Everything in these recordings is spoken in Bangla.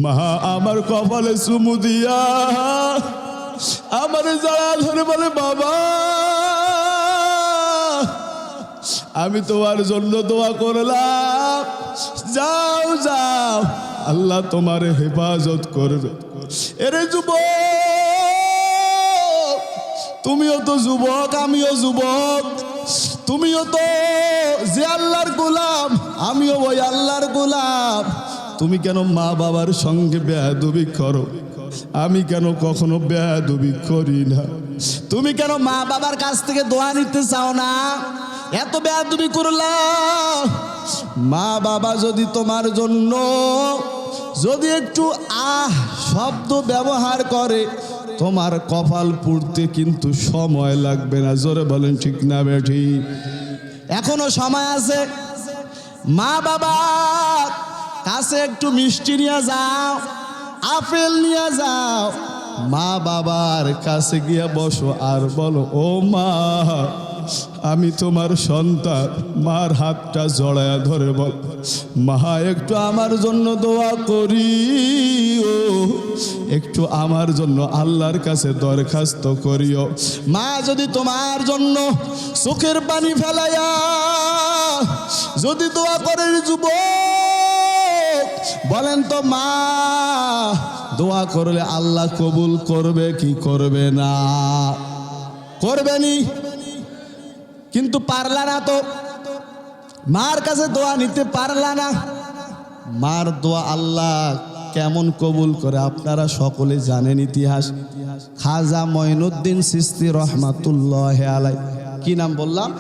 মা আমার কপালে চুমু দিয়া আমার জড়া ধরে বলে, বাবা আমি তোমার জন্য দোয়া করলাম, যাও যাও, আল্লাহ তোমার হেফাজত করবে। এরে যুবক, তুমিও তো যুবক, আমিও যুবক, তুমিও তো যে আল্লাহর গোলাম, আমিও ওই আল্লাহর গোলাম। তুমি কেন মা বাবার সঙ্গে বেয়াদবি করো? আমি কেন কখনো বেয়াদবি করি না? তুমি কেন মা বাবার কাছ থেকে দোয়া নিতে চাও না? এত বেয়াদবি করলাম। মা বাবা যদি তোমার জন্য যদি একটু শব্দ ব্যবহার করে, তোমার কপাল পুড়তে কিন্তু সময় লাগবে না। জোরে বলেন ঠিক না বেঠি? এখনো সময় আছে। মা বাবার কাছে একটু মিষ্টি নিয়ে যাও, আপেল নিয়ে যাও, মা বাবার কাছে গিয়ে বসো আর বলো, ও মা আমি তোমার সন্তান। মার হাতটা জড়ায়া ধরে বল, মা একটু আমার জন্য দোয়া করি, ও একটু আমার জন্য আল্লাহর কাছে দরখাস্ত করিও। মা যদি তোমার জন্য চোখের পানি ফেলাইয়া যদি দোয়া করে, যুবক বলেন তো মা দোয়া করলে আল্লাহ কবুল করবে কি করবে না? করবেনি। কিন্তু পারলা না তো, মার কাছে দোয়া নিতে পারলা না। মার দোয়া আল্লাহ কেমন কবুল করে আপনারা সকলে জানেন ইতিহাস। খাজা মঈনুদ্দিন চিশতি রহমাতুল্লাহ আলাইহি, কি নাম বললাম?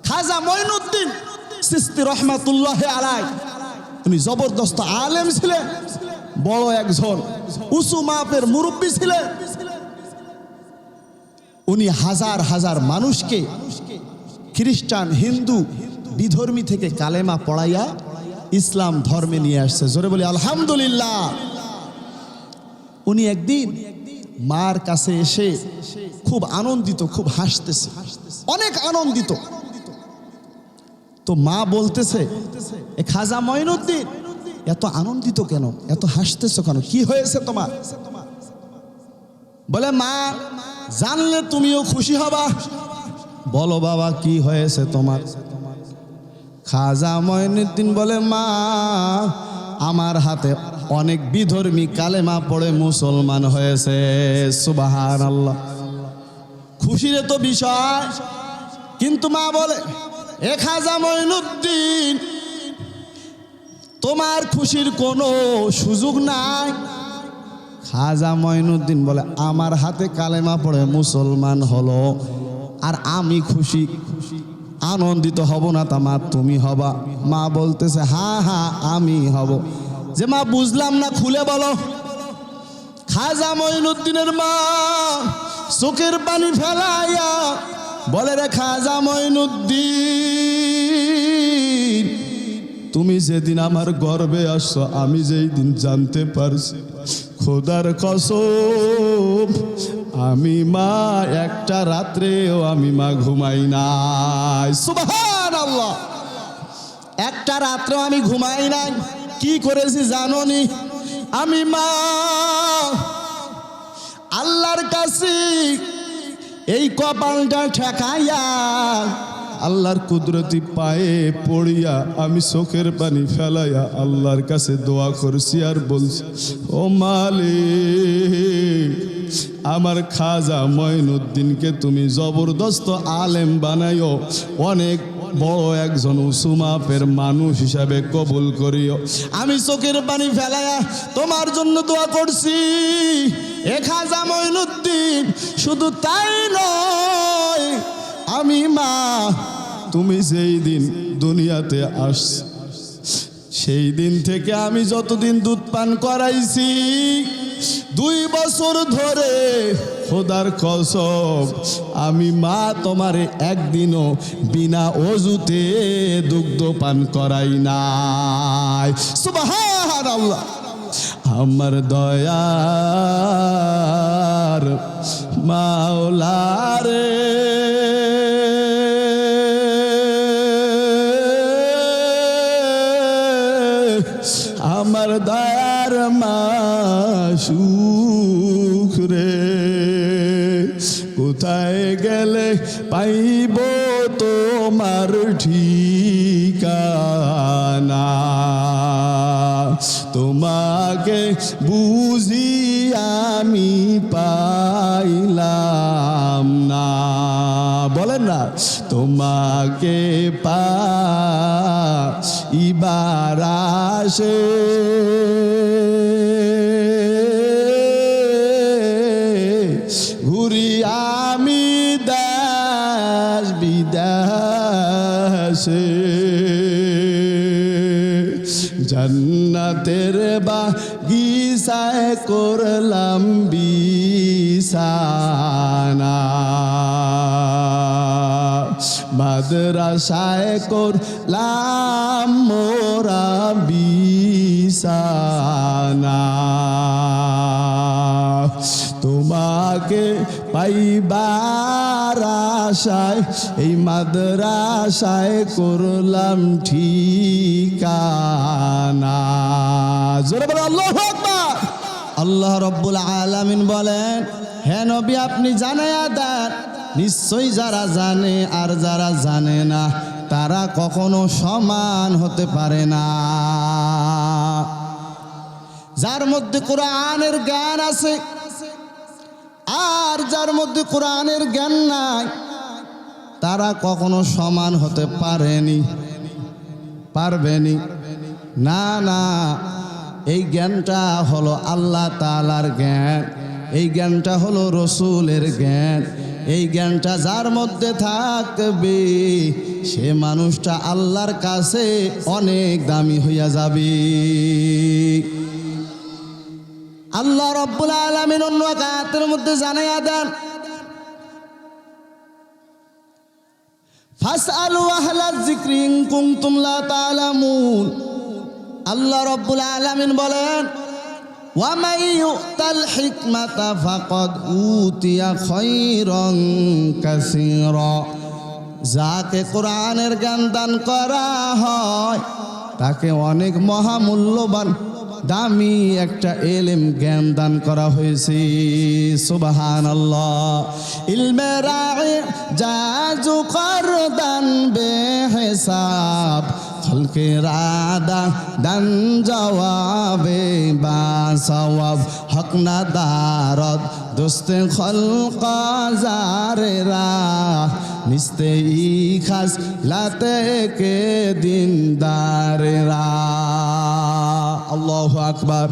খাজা মঈনুদ্দিন চিশতি রহমাতুল্লাহ আলাইহি। উনি জবরদস্ত আলেম ছিলেন, বড় একজন উঁচু মাপের মুরব্বী ছিলেন। উনি হাজার হাজার মানুষকে খ্রিস্টান, হিন্দু, বিধর্মী থেকে কালেমা পড়াইয়া ইসলাম ধর্মে নিয়ে আসছে। জোরে বলি আলহামদুলিল্লাহ। উনি একদিন মার কাছে এসে খুব আনন্দিত, খুব হাসতেছে, অনেক আনন্দিত। তো মা বলতেছে, এ খাজা মঈনুদ্দিন এত আনন্দিত কেন, এত হাসতেছো কেন, কি হয়েছে তোমার? বলে, মা জানলে তুমিও খুশি হবা। বলো বাবা কি হয়েছে তোমার? খাজা মঈনুদ্দিন বলে, মা আমার হাতে অনেক বিধর্মী কালেমা পড়ে মুসলমান হয়েছে। সুবহানাল্লাহ। খুশির তো বিষয়। কিন্তু মা বলে, এ খাজা মঈনুদ্দিন তোমার খুশির কোনো সুযোগ নাই। খাজা মঈনুদ্দিন বলে, আমার হাতে কালেমা পড়ে মুসলমান হলো আর আমি খুশি আনন্দিত হব না তা মা তুমি হবা? মা বলতেছে, হ্যাঁ হ্যাঁ আমি হব। যে মা বুঝলাম না, খুলে বলো। খাজা মঈনুদ্দিনের মা চোখের পানি ফেলাইয়া বলে, রে খাজা মঈনুদ্দিন, তুমি যেদিন আমার গর্বে আসছো, আমি যেই দিন জানতে পারছি, খোদার কসম আমি মা একটা রাত্রেও আমি মা ঘুমাই নাই। সুবহানাল্লাহ। একটা রাত্রেও আমি ঘুমাই নাই। কি করেছি জানোনি? আমি মা আল্লাহর কাছে এই কপালটা ঠেকাইয়া আল্লাহর কুদরতি পায়ে পড়িয়া আমি চোখের পানি ফেলাইয়া আল্লাহর কাছে দোয়া করছি আর বলছি, ও মালিক আমার খাজা মঈনুদ্দিনকে তুমি জবরদস্ত আলেম বানাইও, অনেক বড় একজন উঁচু মাপের মানুষ হিসাবে কবুল করিও। আমি চোখের পানি ফেলাইয়া তোমার জন্য দোয়া করছি। এ খাজা মঈনুদ্দিন শুধু তাই নয়, আমি মা তুমি যেই দিন দুনিয়াতে আস সেই দিন থেকে আমি যতদিন দুধ পান করাইছি 2 বছর ধরে খোদার কসম আমি মা তোমারে একদিনও বিনা ওযুতে দুগ্ধ পান করাই নাই। সুবহানাল্লাহ। আমার দয়ার মাওলা রে, আমার দয়া আমার মাসুক রে, কোথায় গেলে পাইব তোমার ঠিকানা, তোমাকে বুঝি আমি পাইলাম না। বলেন না, তোমাকে পাইবার আশে ঘুরি আমি দেশ বিদেশে, জান্নাতের বাগিচায় করলাম বিছানা, মাদ্রাসায় করলাম মোরা বিছানা, তোমাকে পাইবার আশায় এই মাদ্রাসায় করলাম ঠিকানা। জোরে বলেন আল্লাহু আকবার। আল্লাহ রাব্বুল আলামিন বলেন, হে নবী আপনি জানায়া দেন, নিশ্চয়ই যারা জানে আর যারা জানে না তারা কখনো সমান হতে পারে না। যার মধ্যে কোরআনের জ্ঞান আছে আর যার মধ্যে কোরআনের জ্ঞান নাই তারা কখনো সমান হতে পারবেনি। না না, এই জ্ঞানটা হলো আল্লাহ তাআলার জ্ঞান, এই জ্ঞানটা হলো রসুলের জ্ঞান। এই জ্ঞানটা যার মধ্যে থাকবে সে মানুষটা আল্লাহর কাছে অনেক দামি হইয়া যাবে। আল্লাহ রাব্বুল আলামিন অন্য আয়াতের মধ্যে জানাইয়া দেন, ফাসআলু আহলা যিকরি ইন কুনতুম লা তা'লামুন। আল্লাহ রাব্বুল আলামিন বলেন, ওয়া মান ইউতাল হিকমাতা ফাকাদ উতিয়া খায়রান কাসীরা। যাকে কোরআনের জ্ঞান দান করা হয় তাকে অনেক মহামূল্যবান দামি একটা ইলম জ্ঞান দান করা হয়েছে। সুবহানাল্লাহ। ইলমে রা'i জাজু করদান বেহিসাব, খলকে রাদা দান জওয়াবে বা সওয়াব, হক না দারদ দোস্তে খলকা জারেরা, নিস্তে ই খাস লাতে কে দিনদারেরা। আল্লাহু আকবার।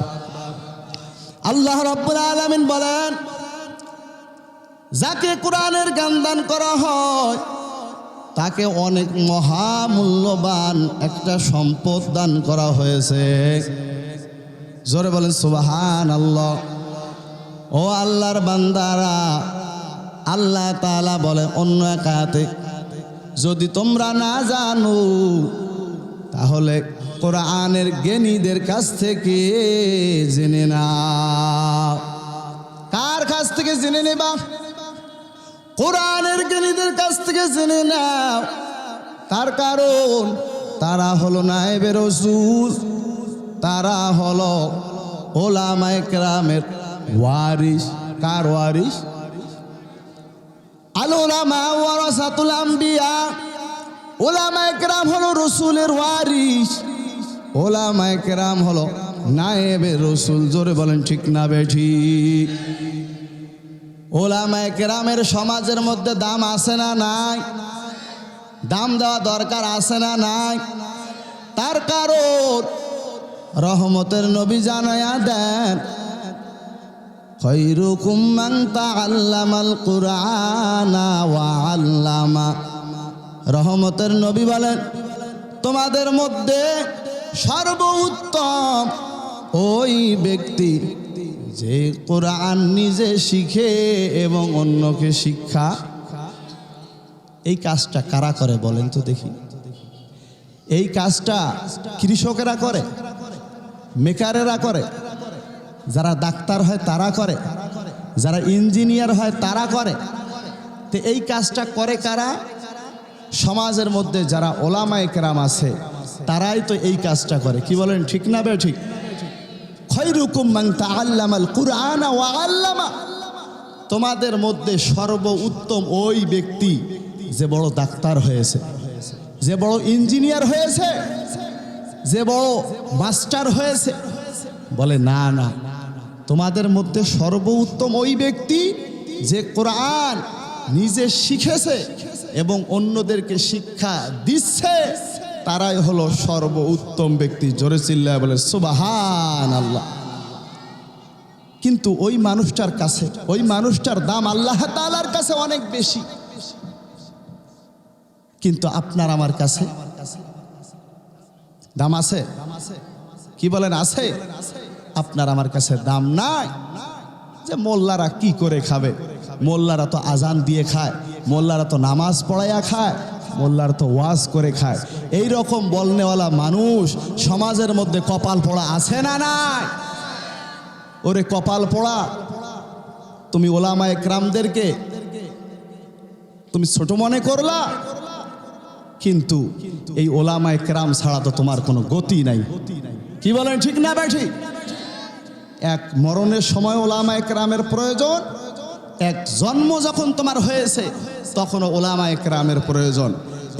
আল্লাহ রাব্বুল আলামিন বলেন, যাকে কোরআনের জ্ঞান দান করা হয় তাকে অনেক মহামূল্যবান একটা সম্পদ দান করা হয়েছে। জোরে বলেন সুবহানাল্লাহ। ও আল্লাহর বান্দারা, আল্লাহ তাআলা বলে অন্য এক আয়াতে, যদি তোমরা না জানো তাহলে কোরআনের জ্ঞানীদের কাছ থেকে জেনে নাও। কার কাছ থেকে জেনে নেবা? কোরআনের জ্ঞানীদের কাছ থেকে জেনে নাও। তার কারণ তারা হলো নায়েবে রাসূল, তারা হলো উলামায়ে কেরামের ওয়ারিস। কার ওয়ারিস? আল উলামা ওয়ারাসাতুল আম্বিয়া। উলামায়ে কেরাম হলো রসুলের ওয়ারিস, উলামায়ে কেরাম হলো নায়েবে রাসূল। জোরে বলেন ঠিক না বেঠিক? উলামায়ে কেরামের সমাজের মধ্যে দাম আছে না নাই? দাম দেওয়া দরকার আছে না নাই? তার কারণ রহমতের নবী জানায়া দেন, খায়রুকুম মান তাআল্লামাল কুরআনা ওয়া আল্লামা। রহমতের নবী বলেন, তোমাদের মধ্যে সর্বোত্তম ওই ব্যক্তি যে কোরআন নিজে শিখে এবং অন্যকে শিক্ষা। এই কাজটা কারা করে বলেন তো দেখি? এই কাজটা কৃষকেরা করে, মেকারেরা করে, যারা ডাক্তার হয় তারা করে, যারা ইঞ্জিনিয়ার হয় তারা করে। তো এই কাজটা করে কারা? সমাজের মধ্যে যারা ওলামায়ে কেরাম আছে তারাই তো এই কাজটা করে। কি বলেন ঠিক না বে ঠিক? খায়রুকুম মান তাআল্লামাল কুরআনা ওয়া আল্লামা। তোমাদের মধ্যে সর্বোত্তম ওই ব্যক্তি যে বড় ডাক্তার হয়েছে, যে বড় ইঞ্জিনিয়ার হয়েছে, যে বড় মাস্টার হয়েছে। বলে না না, তোমাদের মধ্যে সর্বোত্তম ওই ব্যক্তি যে কোরআন নিজে শিখেছে এবং অন্যদেরকে শিক্ষা দিচ্ছে, তারাই হলো সর্বোত্তম ব্যক্তি। জোরে চিল্লায় বলে সুবহানাল্লাহ। কিন্তু ওই মানুষটার কাছে, ওই মানুষটার দাম আল্লাহ তাআলার কাছে অনেক বেশি। কিন্তু আপনার আমার কাছে দাম আছে? কি বলেন, আছে? আপনার আমার কাছে দাম নাই। যে মোল্লারা কি করে খাবে, মোল্লারা তো আজান দিয়ে খায়, মোল্লারা তো নামাজ পড়াইয়া খায়, মোল্লারা তো ওয়াজ করে খায়। এই রকম বলনেওয়ালা মানুষ সমাজের মধ্যে কপাল পোড়া আছে না নাই? ওরে কপাল পোড়া, তুমি ওলামায়ে কেরামদেরকে তুমি ছোট মনে করলা, কিন্তু এই ওলামায়ে কেরাম ছাড়া তো তোমার কোনো গতি নাই। কি বলেন, ঠিক না ব্যাঠি? এক মরণের সময় ওলামায়ে কেরামের প্রয়োজন, এক জন্ম যখন তোমার হয়েছে তখনও ওলামায়ে কেরামের প্রয়োজন।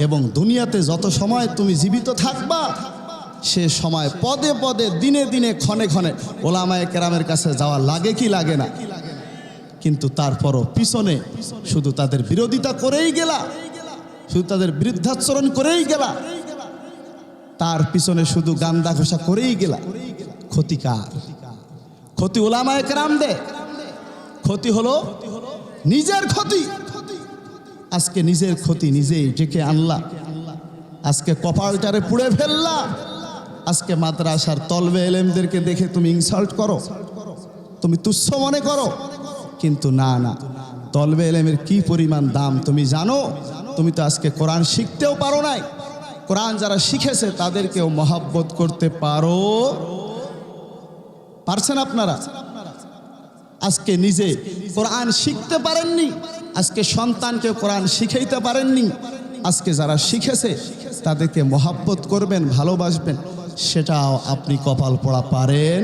এবং দুনিয়াতে যত সময় তুমি জীবিত থাকবা সে সময় পদে পদে, দিনে দিনে, ক্ষণে ক্ষণে ওলামায়ে কেরামের কাছে যাওয়া লাগে কি লাগে না? কিন্তু তারপরও পিছনে শুধু তাদের বিরোধিতা করেই গেলা, শুধু তাদের বিরুদ্ধাচরণ করেই গেলা, তার পিছনে শুধু গান্দা ঘোষা করেই গেলা। ক্ষতি কার? ক্ষতি ওলামায়ে কেরামদের, ক্ষতি হলো নিজের ক্ষতি। আজকে নিজের ক্ষতি নিজেই ডেকে আনলা, আজকে কপালটারে পুড়ে ফেললা। আজকে মাদ্রাসার তলবে এলেমদেরকে দেখে তুমি ইনসাল্ট করো, তুমি তুচ্ছ মনে করো। কিন্তু না না, তলবে এলেমের কি পরিমাণ দাম তুমি জানো? তুমি তো আজকে কোরআন শিখতেও পারো নাই। কোরআন যারা শিখেছে তাদেরকেও মহব্বত করতে পারো, পারছেন আপনারা? আজকে নিজে কোরআন শিখতে পারেননি, আজকে সন্তানকে কোরআন শিখাইতে পারেননি। আজকে যারা শিখেছে তাদেরকে মহব্বত করবেন, ভালোবাসবেন, সেটাও আপনি কপাল পোড়া পারেন?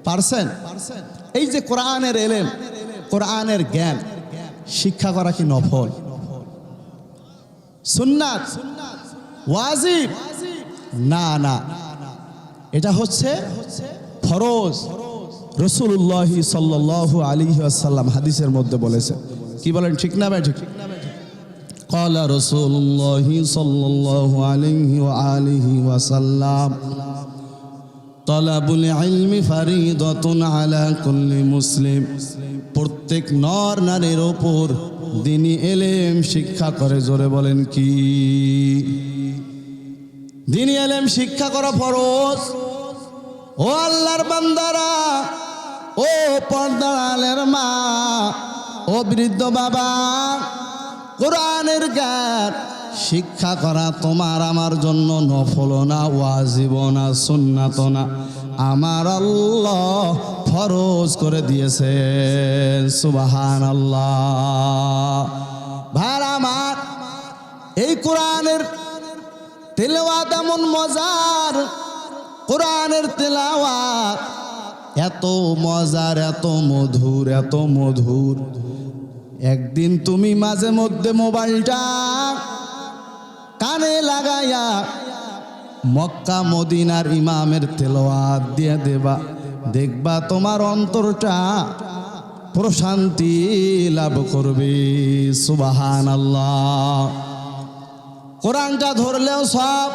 পারছেন? এই যে কোরআনের এলেম, কোরআনের জ্ঞান শিক্ষা করা কি নফল, সুন্নাত, ওয়াজিব? না না, এটা হচ্ছে ফরজ। রাসূলুল্লাহ সাল্লাল্লাহু আলাইহি ওয়াসাল্লাম হাদিসের মধ্যে বলেছেন। কি বলেন, ঠিক না ভাই? ঠিক। قال رسول الله صلى الله عليه وآله وسلم طلب العلم فريضة على كل مسلم। প্রত্যেক নর নারীর উপর দ্বীনি ইলম শিক্ষা করে। জোরে বলেন কি? দ্বীনি ইলম শিক্ষা করা ফরজ। ও আল্লাহর বান্দারা, ও পর্দার আলের মা, ও বৃদ্ধ বাবা, কোরআনের জ্ঞান শিক্ষা করা তোমার আমার জন্য নফল না, ওয়াজিব না, সুন্নাত না, আমার আল্লাহ ফরজ করে দিয়েছেন। সুবহানাল্লাহ। ভাই আমার, এই কোরআনের তেলাওয়াত এমন মজার, কোরআনের তেলাওয়াত এত মজার, এত মধুর, এত মধুর। একদিন তুমি মাঝে মধ্যে মোবাইলটা কানে লাগাইয়া মক্কা মদিনার ইমামের তেলাওয়াত দিয়ে দেবা, দেখবা তোমার অন্তরটা প্রশান্তি লাভ করবে। সুবহানাল্লাহ। কোরআনটা ধরলেও সব,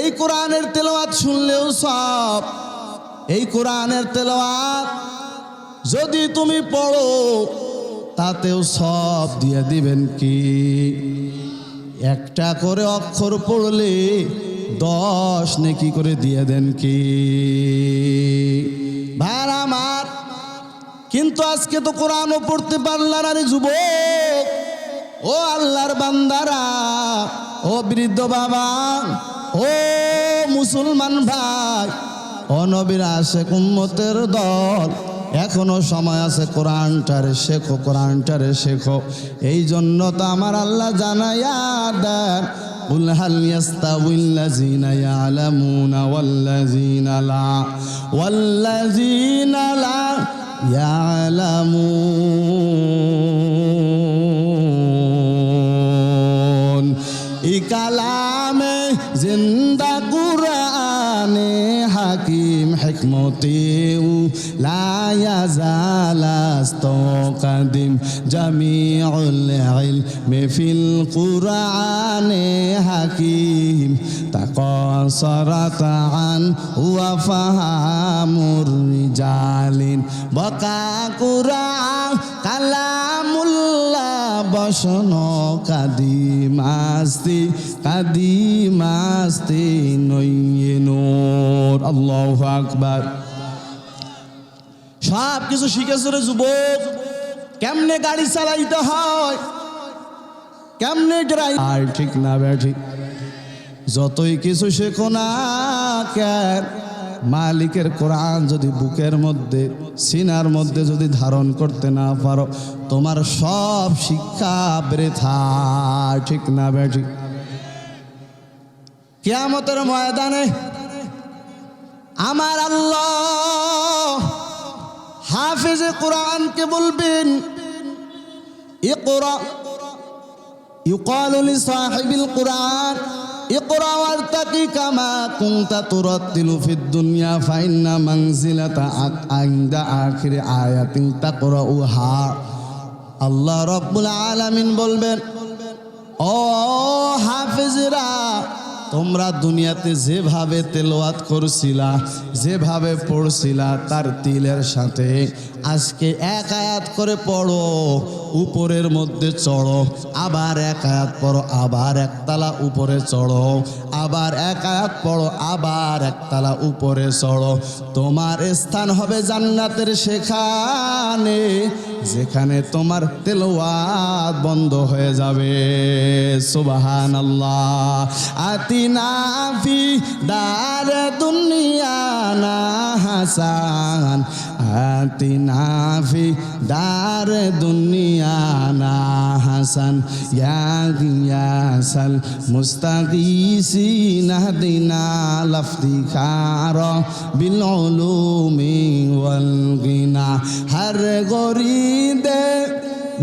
এই কোরআনের তেলাওয়াত শুনলেও সব। এই কোরআনের তেলাওয়াত যদি তুমি পড়ো তাতেও সব দিয়ে দিবেন কি? একটা করে অক্ষর পড়লে 10 নেকি করে দিয়ে দেন কি? ভাই আমার, কিন্তু আজকে তো কোরআনও পড়তে পারলা না রে যুবক। ও আল্লাহর বান্দারা, ও বৃদ্ধ বাবা, ও মুসলমান ভাই, ও নবীর আশিক উম্মতের দল, এখনো সময় আছে। কোরআনটারে শেখো, কোরআনটারে শেখো। এই জন্য তো আমার আল্লাহ জানাইয়া দেন, قل هل يستوي الذين يعلمون والذين لا يعلمون ইকালামে জিন্দা কুরআনে হাকিম হিকমতেও লা ইয়াজালাস্তু কাদিম জামিউল ইলমি ফিল কুরআনে হাকিম তাকাসারাত আন ওয়া ফাহামুর রিজালিন বাকা কুরআন কালামুল্লাহ বসন কাদিমাস্তি নইয়ে নূর। আল্লাহু আকবার। সব কিছু শিখেছ রে যুবক, কেমনে গাড়ি চালাইতে হয়, কেমনে ড্রাইভার, ঠিক না ঠিক? যতই কিছু শেখো না কেন, মালিকের কোরআন যদি বুকের মধ্যে সিনার মধ্যে যদি ধারণ করতে না পারো, তোমার সব শিক্ষা বৃথা, ঠিক না ঠিক? কিয়ামতের ময়দানে আমার আল্লাহ হাফেজে কোরআনকে বলবেন, ইকরা ইউকালু লিসাহিবিল কোরআন ইকরা ওয়ারতাকি কামা কুনতা তুরাত্তিলু ফিদ দুনিয়া ফাইন্না মানজিলাতা ইনদা আখির আয়াতিন তাকরাউহা। আল্লাহ রাব্বুল আলামিন বলবেন, ও হাফেজরা, তোমরা দুনিয়াতে যেভাবে তেলাওয়াত করছিলা, যেভাবে পড়ছিলা, তার তিলের সাথে আজকে এক আয়াত করে পড়ো, উপরের মধ্যে চড়ো, আবার এক আয়াত পড়ো, আবার একতলা উপরে চড়ো, আবার এক আয়াত পড়ো, আবার একতলা উপরে চড়ো। তোমার স্থান হবে জান্নাতের সেখানে, যেখানে তোমার তেলাওয়াত বন্ধ হয়ে যাবে। সুবহানাল্লাহ। আতিনা ফি দারে দুনিয়া না হাসান, আতিনা ফি দারে দুনিয়া না হাসান, ইয়া গিয়াসাল মুস্তাগীসিন হাদিনা লাফতিখার বিল উলুমি ওয়াল গিনা। হর গরিদে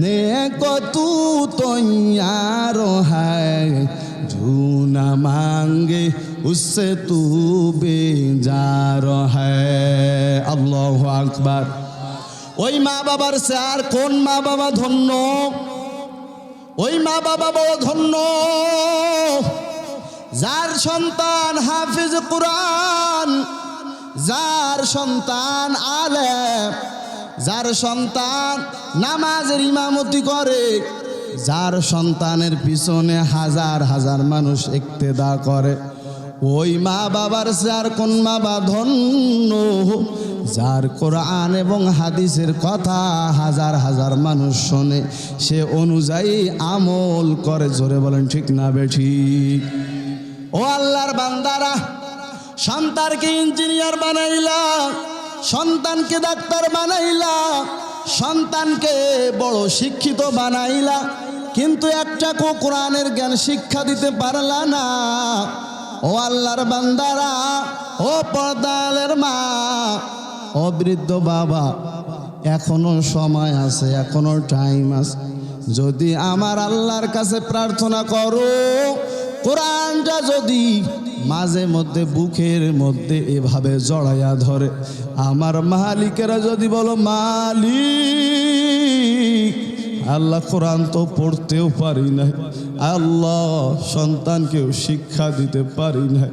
নেকো তু তৈয়ার হ্যায়, जो न मांगे उससे तू बेजार है। আল্লাহু আকবার। ওই মা বাবার সে আর কোন মা বাবা ধন্য? ওই মা বাবা বড় ধন্য, যার সন্তান হাফিজ কোরআন, যার সন্তান আলেম, যার সন্তান নামাজের ইমামতি করে, যার সন্তানের পিছনে হাজার হাজার মানুষ ইক্তেদা করে। ওই মা বাবার যার কোন মা বা ধন্য, যার কোরআন এবং হাদিসের কথা হাজার হাজার মানুষ শোনে, সে অনুযায়ী আমল করে। জোরে বলেন ঠিক না বেঠিক? ও আল্লাহর বান্দারা, সন্তানকে ইঞ্জিনিয়ার বানাইলা, সন্তানকে ডাক্তার বানাইলা, সন্তানকে বড় শিক্ষিত বানাইলা, কিন্তু একটা কোরআনের জ্ঞান শিক্ষা দিতে পারলা না। ও আল্লাহর বান্দারা, ও পর্দালের মা, ও বৃদ্ধ বাবা, এখনো সময় আছে, এখনো টাইম আছে। যদি আমার আল্লাহর কাছে প্রার্থনা করো, কোরআনটা যদি মাঝে মধ্যে বুকের মধ্যে এভাবে জড়াইয়া ধরে, আমার মালিকেরা যদি বলো, মালিক আল্লাহ কোরআন তো পড়তেও পারি না, আল্লাহ সন্তানকেও শিক্ষা দিতে পারি না,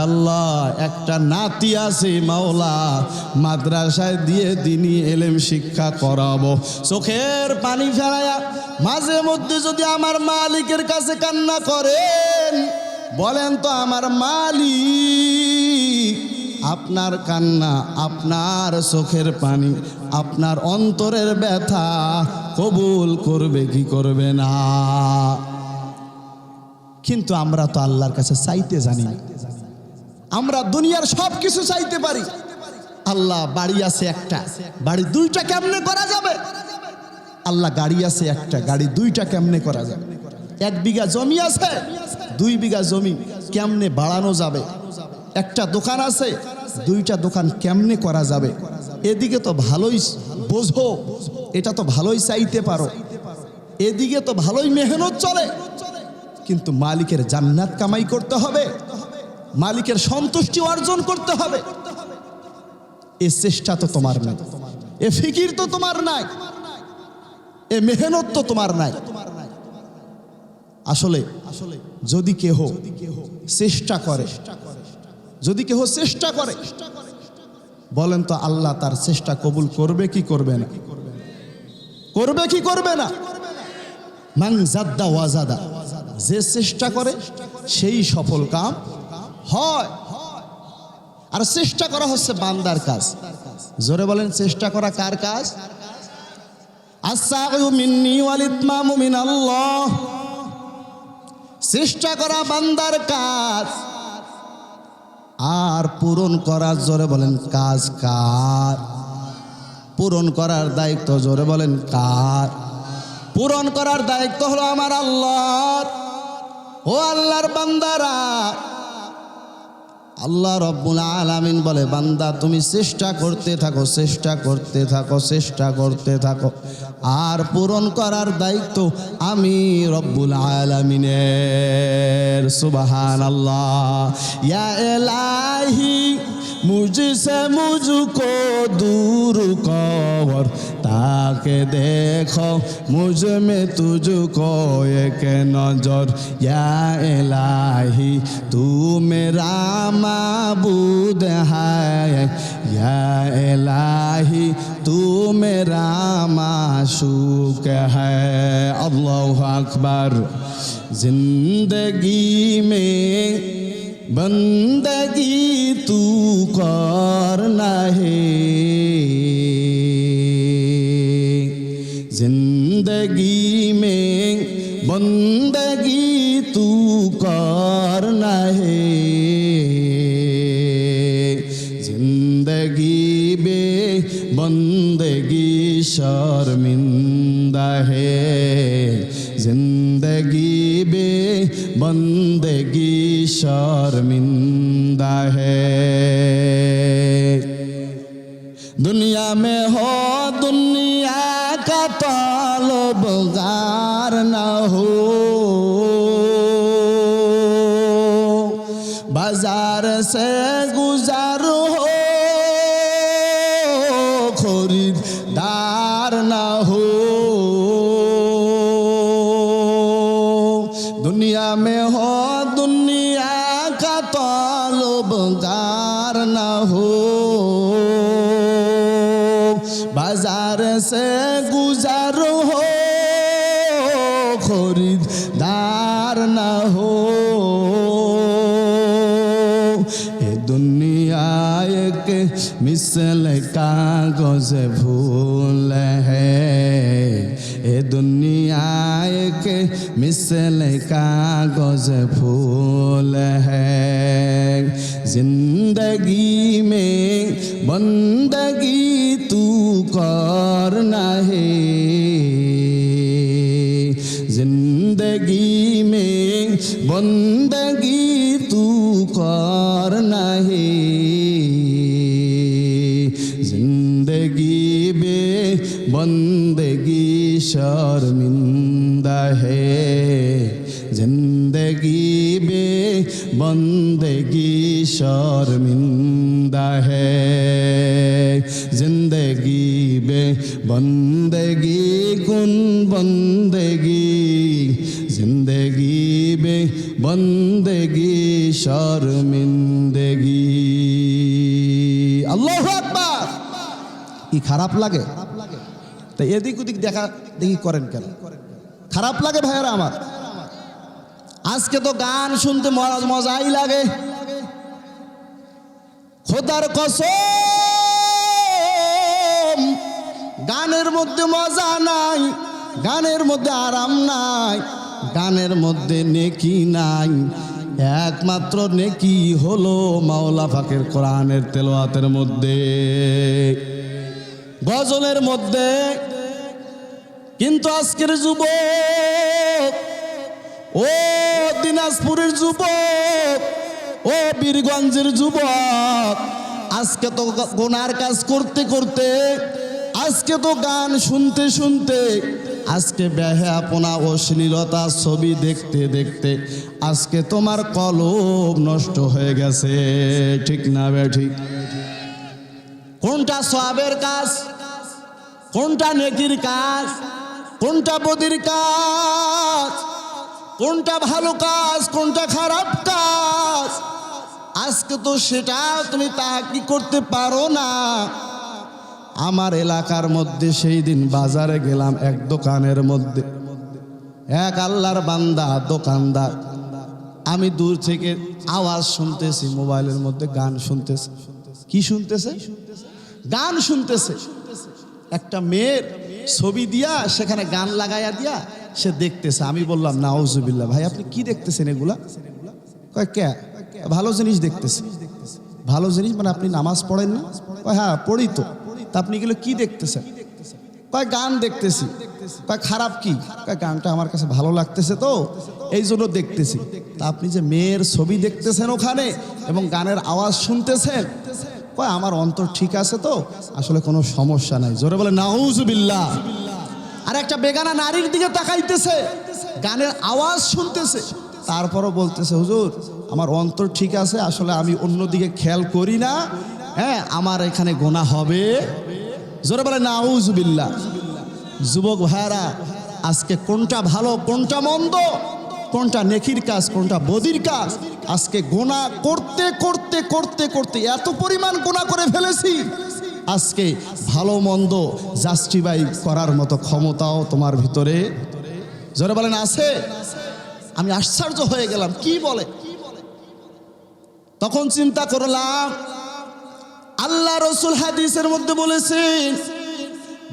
আল্লাহ একটা নাতি আছে মাওলা, মাদ্রাসায় দিয়ে দিনই এলেম শিক্ষা করাবো, চোখের পানি ফেলায়া মাঝে মধ্যে যদি আমার মালিকের কাছে কান্না করেন, বলেন তো আমার মালিক আপনার কান্না, আপনার চোখের পানি, আপনার অন্তরের ব্যথা কবুল করবে কি করবে না? কিন্তু আমরা তো আল্লাহর কাছে চাইতে জানি না। আমরা দুনিয়ার সব কিছু চাইতে পারি। আল্লাহ বাড়ি আছে একটা, বাড়ি দুইটা কেমনে করা যাবে? আল্লাহ গাড়ি আছে একটা, গাড়ি দুইটা কেমনে করা যাবে? 1 বিঘা জমি আছে, 2 বিঘা জমি কেমনে বাড়ানো যাবে, একটা দোকান আছে, 2টা দোকান কেমনে করা যাবে, এদিকে তো ভালোই বোঝো, এটা তো ভালোই চাইতে পারো, এদিকে তো ভালোই মেহনত চলে, কিন্তু মালিকের জান্নাত কামাই করতে হবে, মালিকের সন্তুষ্টি অর্জন করতে হবে, এ চেষ্টা তো তোমার নাই, এ ফিকির তো তোমার নাই, এ মেহনত তো তোমার নাই। আসলে যদি কেহ চেষ্টা করে, যদি কেহ চেষ্টা করে, বলেন তো আল্লাহ তার চেষ্টা কবুল করবে কি করবে না? করবে কি করবে না? মান জাদ্দা ওয়াজাদা, যে চেষ্টা করে সেই সফল কাম হয়। আর চেষ্টা করা হচ্ছে বান্দার কাজ। জোরে বলেন, চেষ্টা করা কার কাজ? আস-সা'য়ু মিন্নি ওয়াল ইতমামু মিনাল্লাহ, চেষ্টা করা বান্দার কাজ, আর পূরণ করার, জোরে বলেন, কাজ কার? পূরণ করার দায়িত্ব, জোরে বলেন, কার? পূরণ করার দায়িত্ব হলো আমার আল্লাহর। ও আল্লাহর বান্দারা, আল্লাহ রব্বুল আলামিন বলে, বান্দা তুমি চেষ্টা করতে থাকো, চেষ্টা করতে থাকো, চেষ্টা করতে থাকো, আর পূরণ করার দায়িত্ব আমি রব্বুল আলামিনের। সুবহানাল্লাহ। ইয়া ইলাহি मुझसे मुझको दूर कर, ताके देखो मुझ में तुझको एक नजर। या इलाही तू मेरा माबूद है, या इलाही तू मेरा माशूक है। अल्लाहु अकबर। जिंदगी में बंदगी तू करना है, जिंदगी में बंदगी तू करना है, जिंदगी बे बंदगी शर्मिंदा है, जिंदगी बे बंदगी शर्मिंदा है। दुनिया में हो दुनिया का तलबगार न हो, बाजार से गुजार हो खरीदार न हो। दुनिया में हो दुनिया का तलबगार न हो, बाजार से गुजार हो खरीदार न हो। ये दुनिया एक मिसल कागज फूल है, ये दुनिया एक मिसल कागज फूल है। जिंदगी में बंदगी तू करना है, जिंदगी में बंदगी तू करना है, जिंदगी में बंदगी शर्मिंदा है, जिंदगी में बंदगी शर्मिंदा है, जिंदगी में बंदगी कुन बंदगी, जिंदगी में बंदगी शर्मिंदगी। আল্লাহু আকবার। কি খারাপ লাগে? তো এদিক ওদিক দেখা দেখি করেন কেন? খারাপ লাগে ভাইয়েরা আমার? আজকে তো গান শুনতে মজাই লাগে। খোদার কসম, গানের মধ্যে মজা নাই, গানের মধ্যে আরাম নাই, গানের মধ্যে নেকি নাই। একমাত্র নেকি হলো মাওলা পাকের কোরআনের তেলাওয়াতের মধ্যে, গজলের মধ্যে। কিন্তু আজকের যুবক ও দিনাজপুরের যুবক, ও বীরগঞ্জের যুবক, আজকে তো গুনার কাজ করতে করতে, আজকে তো গান শুনতে শুনতে, আজকে বেহায়াপনা অশ্লীলতা ছবি দেখতে দেখতে আজকে তোমার কলব নষ্ট হয়ে গেছে। ঠিক না ঠিক? কোনটা সওয়াবের কাজ, কোনটা নেকির কাজ, কোনটা বদির কাজ, কোনটা ভালো কাজ, কোনটা খারাপ কাজ, আজকে তো সেটা তুমি তাহাকি করতে পারো না। আমার এলাকার মধ্যে সেই দিন বাজারে গেলাম, এক দোকানের মধ্যে এক আল্লাহর বান্দা দোকানদার, আমি দূর থেকে আওয়াজ শুনতেছি, মোবাইলের মধ্যে গান শুনতেছে। কি শুনতেছে? গান শুনতেছে। একটা মেয়ের ছবি দিয়া সেখানে গান লাগাইয়া দিয়া সে দেখতেছে। আমি বললাম নাউজুবিল্লাহ, ভাই আপনি কি দেখতেছেন এগুলা? কয় কে? ভালো জিনিস দেখতেছি। ভালো জিনিস মানে আপনি নামাজ পড়েন না? কয় হ্যাঁ পড়ি তো। তা আপনি এগুলো কি দেখতেছেন? কয় গান দেখতেছি। কয় খারাপ কি? কয় গানটা আমার কাছে ভালো লাগতেছে তো এই জন্য দেখতেছি। তা আপনি যে মেয়ের ছবি দেখতেছেন ওখানে এবং গানের আওয়াজ শুনতেছেন, কয় আমার অন্তর ঠিক আছে তো, আসলে কোনো সমস্যা নাই। জোরে বলে নাউজুবিল্লাহ। আর একটা বেগানা নারীর দিকে তাকাইতেছে, গানের আওয়াজ শুনতেছে, তারপরও বলতেছে হুজুর আমার অন্তর ঠিক আছে, আসলে আমি অন্যদিকে খেয়াল করি না, হ্যাঁ আমার এখানে গুনাহ হবে। জোরে বলে নাউজুবিল্লাহ। যুবক ভাইরা, আজকে কোনটা ভালো কোনটা মন্দ, কোনটা নেকির কাজ কোনটা বদির কাজ, আজকে গুনাহ করতে করতে করতে করতে এত পরিমাণ গুনাহ করে ফেলেছি, আজকে ভালো মন্দ জাস্টিফাই করার মতো ক্ষমতাও তোমার ভিতরে, জোরে বলেন, আছে? আমি আশ্চর্য হয়ে গেলাম, কি বলে? তখন চিন্তা করলাম, আল্লাহ রসুল হাদিসের মধ্যে বলেছেন,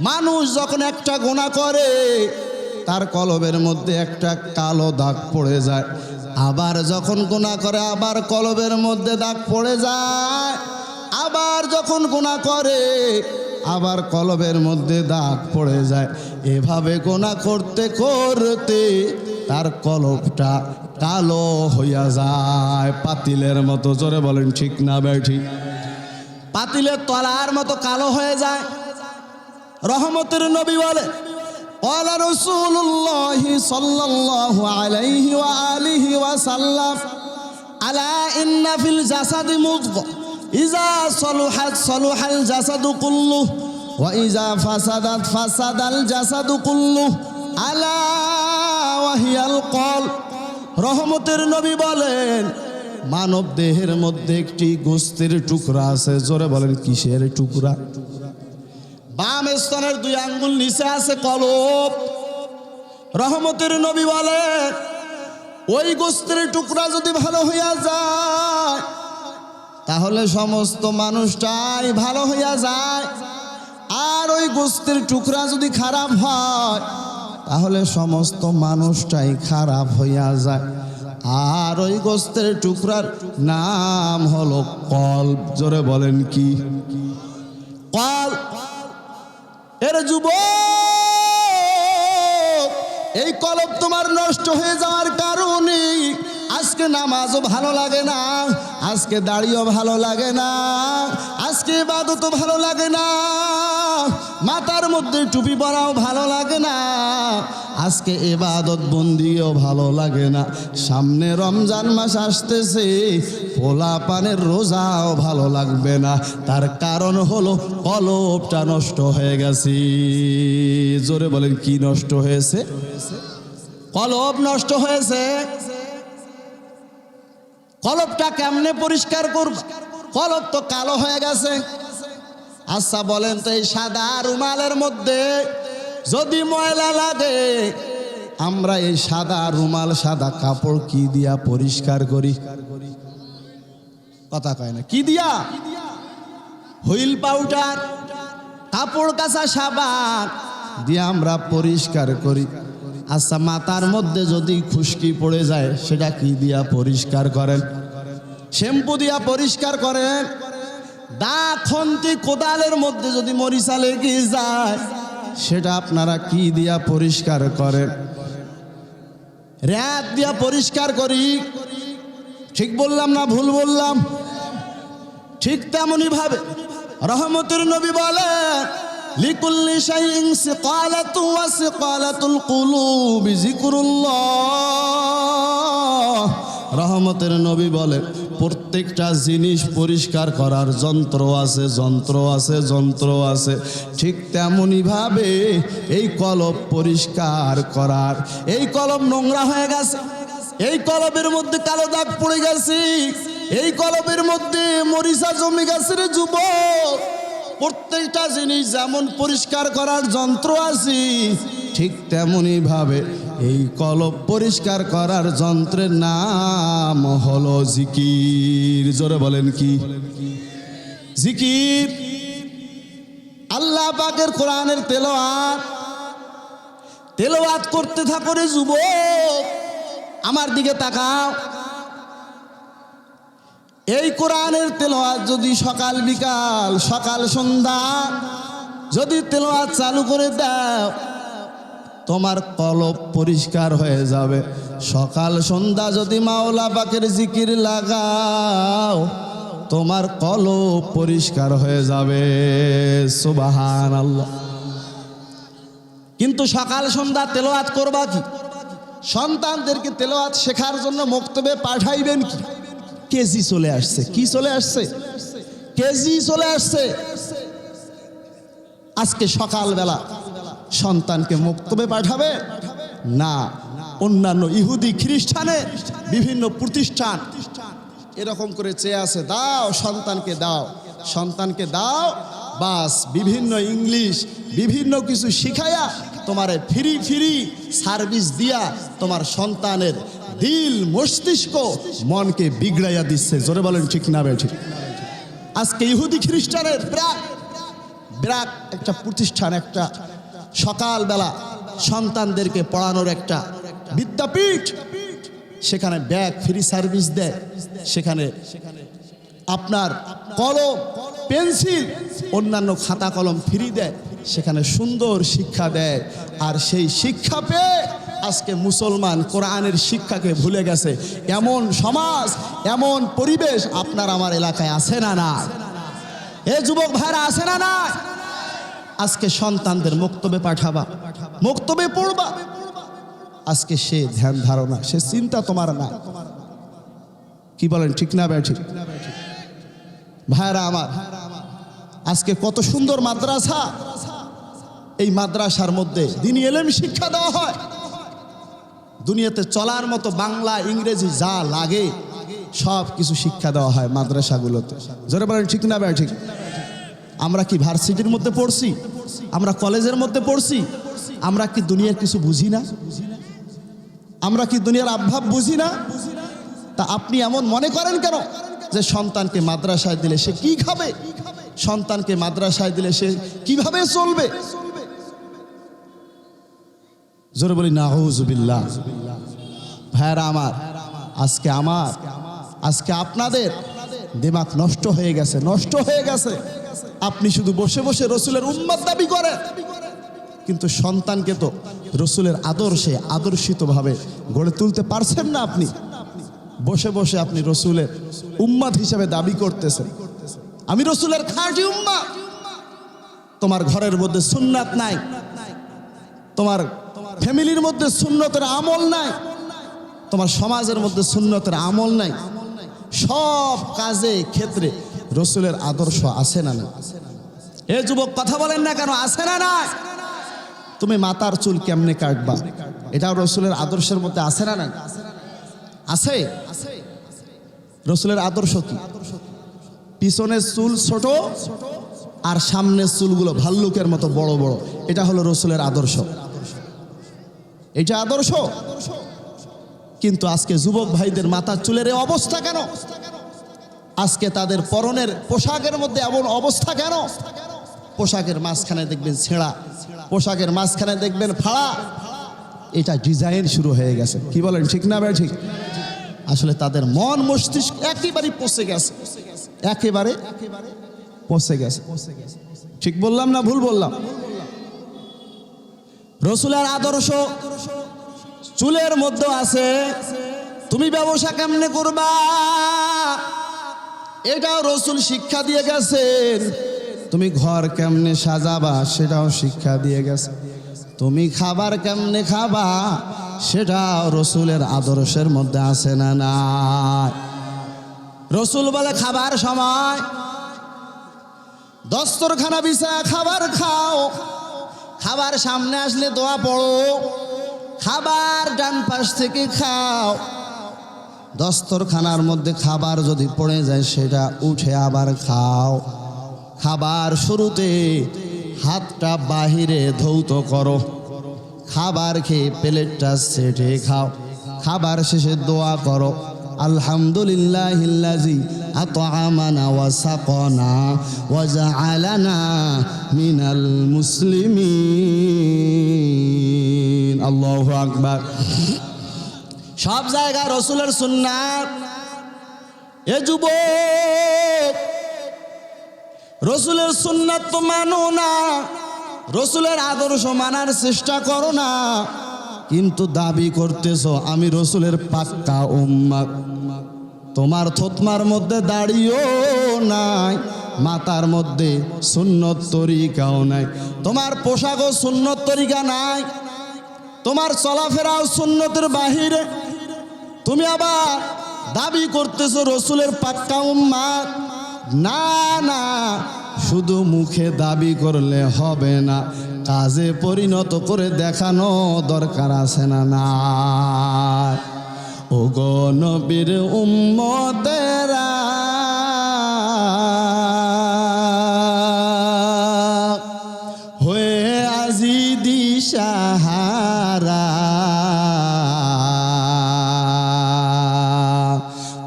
মানুষ যখন একটা গুনাহ করে তার কলবের মধ্যে একটা কালো দাগ পড়ে যায়, আবার যখন গুনাহ করে আবার কলবের মধ্যে দাগ পড়ে যায়, আবার যখন গুনাহ করে আবার কলবের মধ্যে দাগ পড়ে যায়। এভাবে গুনাহ করতে করতে তার কলবটা কালো হইয়া যায়, পাতিলের মতো। জোরে বলেন ঠিক না বেঠিক? পাতিলের তলার মতো কালো হয়ে যায়। রহমতের নবী বলে, قال رسول الله صلى الله عليه وآله وسلم ألا إن في الجسد مضغة إذا صلحت صلح الجسد كله وإذا فسدت فسد الجسد كله ألا وهي القلب। রহমতের নবী বলেন, মানব দেহের মধ্যে একটি গোস্তের টুকরা আছে। জোরে বলেন কিসের টুকরা? বাম স্তনের 2 আঙ্গুল নিচে আছে কলব। রহমতের নবী বলেন, ওই গোস্তের টুকরা যদি ভালো হইয়া যায় তাহলে সমস্ত মানুষটাই ভালো হইয়া যায়, আর ওই গোস্তের টুকরা যদি খারাপ হয় তাহলে সমস্ত মানুষটাই খারাপ হইয়া যায়। আর ওই গোস্তের টুকরার নাম হলো কলব। জোরে বলেন কি? কলব। এর যুবক, এই কলব তোমার নষ্ট হয়ে যাওয়ার কারণে আজকে নামাজও ভালো লাগে না, আজকে দাড়িও ভালো লাগে না, আজকে ইবাদতও ভালো লাগে না, মাথার মধ্যে টুপি পরাও ভালো লাগে না, আজকে ইবাদত বন্দিও ভালো লাগে না। সামনে রমজান মাস আসতেছে, পোলা পানের রোজাও ভালো লাগবে না। তার কারণ হলো কলবটা নষ্ট হয়ে গেছে। জোরে বলেন কি নষ্ট হয়েছে? কলব নষ্ট হয়েছে। কলবটা কেমনে পরিষ্কার করব? কলব তো কালো হয়ে গেছে। আচ্ছা বলেন তো, এই সাদা রুমালের মধ্যে যদি ময়লা লাগে, আমরা এই সাদা রুমাল সাদা কাপড় কি দিয়া পরিষ্কার করি? কথা কয় না, কি দিয়া? হুইল পাউডার, কাপড় কাচা সাবান দিয়ে আমরা পরিষ্কার করি। আচ্ছা মাথার মধ্যে যদি খুশকি পড়ে যায় সেটা কি দিয়া পরিষ্কার করেন? শ্যাম্পু দিয়া পরিষ্কার করেন। দা খন্তি কোদালের মধ্যে যদি মরিচা লেগে যায় সেটা আপনারা কি দিয়া পরিষ্কার করেন? রাত দিয়া পরিষ্কার করি। ঠিক বললাম না ভুল বললাম? ঠিক তেমনি ভাবে রহমতের নবী বলেন লিকুল্লি শাইইন সিকালাতু ওয়া সিকালাতুল কুলুবি যিকরুল্লাহ। রহমতের নবী বলেন প্রত্যেকটা জিনিস পরিষ্কার করার যন্ত্র আছে, যন্ত্র আছে, যন্ত্র আছে। ঠিক তেমনি ভাবে এই কলব পরিষ্কার করার, এই কলব নোংরা হয়ে গেছে, এই কলবের মধ্যে কালো দাগ পড়ে গেছে, এই কলবের মধ্যে মরিচা জমে গেছে রে যুবক। প্রত্যেকটা জিনিস যেমন পরিষ্কার করার যন্ত্র আছে, ঠিক তেমনি ভাবে এই কলব পরিষ্কার করার যন্ত্রের নাম হলো জিকির। জোরে বলেন কি? জিকির। আল্লাহ পাকের কোরআনের তেলাওয়াত করতে থাকো রে যুবক। আমার দিকে তাকাও। এই কোরআনের তেলাওয়াত যদি সকাল বিকাল, সকাল সন্ধ্যা যদি তেলাওয়াত চালু করে দাও, তোমার কলব পরিষ্কার হয়ে যাবে। সকাল সন্ধ্যা যদি মাওলা পাকের জিকির লাগাও, তোমার কলব পরিষ্কার হয়ে যাবে। সুবহানাল্লাহ। কিন্তু সকাল সন্ধ্যা তেলাওয়াত করবা কি? সন্তানদেরকে তেলাওয়াত শেখার জন্য মক্তবে পাঠাইবেন কি? কেজি চলে আসছে। কি চলে আসছে? কেজি চলে আসছে। আজকে সকালবেলা সন্তানকে মক্তবে পাঠাবে না, অন্যান্য ইহুদি খ্রিস্টানের বিভিন্ন প্রতিষ্ঠান এরকম করে চেয়ে আছে, দাও সন্তানকে দাও, সন্তানকে দাও, বাস বিভিন্ন ইংলিশ বিভিন্ন কিছু শিখায়া তোমারে ফ্রি সার্ভিস দিয়া তোমার সন্তানের দিল মস্তিষ্ক মনকে বিগড়াইয়া দিচ্ছে। জোরে বলেন ঠিক না ঠিক? আজকে ইহুদি খ্রিস্টানের ব্রাক একটা প্রতিষ্ঠান, একটা সকালবেলা সন্তানদেরকে পড়ানোর একটা বিদ্যাপীঠ, সেখানে ব্যাগ ফ্রি সার্ভিস দেয়, সেখানে আপনার কলম পেন্সিল অন্যান্য খাতা কলম ফ্রি দেয়, সেখানে সুন্দর শিক্ষা দেয়। আর সেই শিক্ষা পেয়ে আজকে মুসলমান কোরআনের শিক্ষাকে ভুলে গেছে। এমন সমাজ, এমন পরিবেশ আপনার আমার এলাকায় আছে না না? এ যুবক ভাইরা আছে না না? আজকে সন্তানদের মক্তবে পাঠাবা, মক্তবে পড়বা, আজকে সে ধ্যান ধারণা, সে চিন্তা তোমার না। কি বলেন ঠিক না ঠিক? ভাইরা আমার, আজকে কত সুন্দর মাদ্রাসা, এই মাদ্রাসার মধ্যে দ্বীনি ইলম শিক্ষা দেওয়া হয়। দুনিয়াতে চলার মতো বাংলা ইংরেজি যা লাগে সব কিছু শিক্ষা দেওয়া হয় মাদ্রাসাগুলোতে। জোরে বলেন ঠিক না ঠিক? আমরা কি ভার্সিটির মধ্যে পড়ছি? আমরা কলেজের মধ্যে পড়ছি? আমরা কি দুনিয়ার কিছু বুঝি না? আমরা কি দুনিয়ার আভাব বুঝি না? তা আপনি এমন মনে করেন কেন যে সন্তানকে মাদ্রাসায় দিলে সে কি খাবে, সন্তানকে মাদ্রাসায় দিলে সে কিভাবে চলবে? জোরে বলি নাউজুবিল্লাহ। ভাইরা আমার, আজকে আপনাদের দিমাগ নষ্ট হয়ে গেছে, নষ্ট হয়ে গেছে। আপনি শুধু বসে বসে রসুলের উম্মত দাবি করেন, কিন্তু সন্তানকে তো রসুলের আদর্শে আদর্শিতভাবে গড়ে তুলতে পারছেন না। আপনি বসে বসে আপনি রসুলের উম্মত হিসেবে দাবি করতেছেন, আমি রসুলের খাঁটি উম্মত। তোমার ঘরের মধ্যে সুন্নাত নাই, তোমার ফ্যামিলির মধ্যে সুন্নতের আমল নাই, তোমার সমাজের মধ্যে সুন্নতের আমল নাই। সব কাজে ক্ষেত্রে রসুলের আদর্শ আছে না না? এ যুবক কথা বলেন না কেন? আছে না না? তুমি মাথার চুল কেমনে কাটবা, এটাও রসুলের আদর্শের মধ্যে আছে না না? আছে। রসুলের আদর্শ কি? পিছনের চুল ছোট আর সামনের চুলগুলো ভাল্লুকের মতো বড় বড়, এটা হলো রসুলের আদর্শ। এটা আদর্শ। কিন্তু আজকে যুবক ভাইদের মাথার চুলের এই অবস্থা কেন? আজকে তাদের পরনের পোশাকের মধ্যে এমন অবস্থা কেন? পোশাকের মাঝখানে দেখবেন ছেঁড়া, পোশাকের মাঝখানে দেখবেন ফাড়া, এটা ডিজাইন শুরু হয়ে গেছে। কি বলেন ঠিক না ঠিক? আসলে তাদের মন মস্তিষ্ক একেবারে পচে গেছে, একেবারে পচে গেছে। ঠিক বললাম না ভুল বললাম? রসুলের আদর্শ চুলের মধ্যে আছে। তুমি ব্যবসা কেমনে করবা এটাও রাসূল শিক্ষা দিয়ে গেছেন। তুমি ঘর কেমনে সাজাবা সেটাও শিক্ষা দিয়ে গেছে। তুমি খাবার কেমনে খাবা সেটাও রাসূলের আদর্শের মধ্যে আছে না নাই? রাসূল বলে খাবার সময় দস্তরখানা বিছায়া খাবার খাও, খাবার সামনে আসলে দোয়া পড়ো, খাবার ডান পাশ থেকে খাও। দস্তরখানার মধ্যে খাবার যদি পড়ে যায় সেটা উঠে আবার খাও। খাবার শুরুতে হাতটা বাহিরে ধৌত করো, খাবার খেয়ে প্লেটটা সেটে খাও। খাবার শেষে দোয়া করো, আলহামদুলিল্লাহিল্লাযী আত'আমানা ওয়া সাকানা ওয়া জাআলানা মিনাল মুসলিমিন। আল্লাহু আকবার। সব জায়গায় রাসূলের সুন্নাত। এ যুবক, রাসূলের সুন্নাত তো মানো না, রাসূলের আদর্শ মানার চেষ্টা করো না, কিন্তু দাবি করতেছো আমি রাসূলের পাক্কা উম্মত। তোমার থতমার মধ্যে দাড়িও নাই, মাথার মধ্যে সুন্নত তরিকাও নাই, তোমার পোশাকও সুন্নত তরিকা নাই, তোমার চলাফেরাও সুন্নতের বাহিরে। তুমি আবার দাবি করতেছো রাসূলের পাক্কা উম্মত। না না, শুধু মুখে দাবি করলে হবে না, কাজে পরিণত করে দেখানো দরকার আছে না না? ও গো নবীর উম্মতেরা, হয়ে আজি দিশাহারা,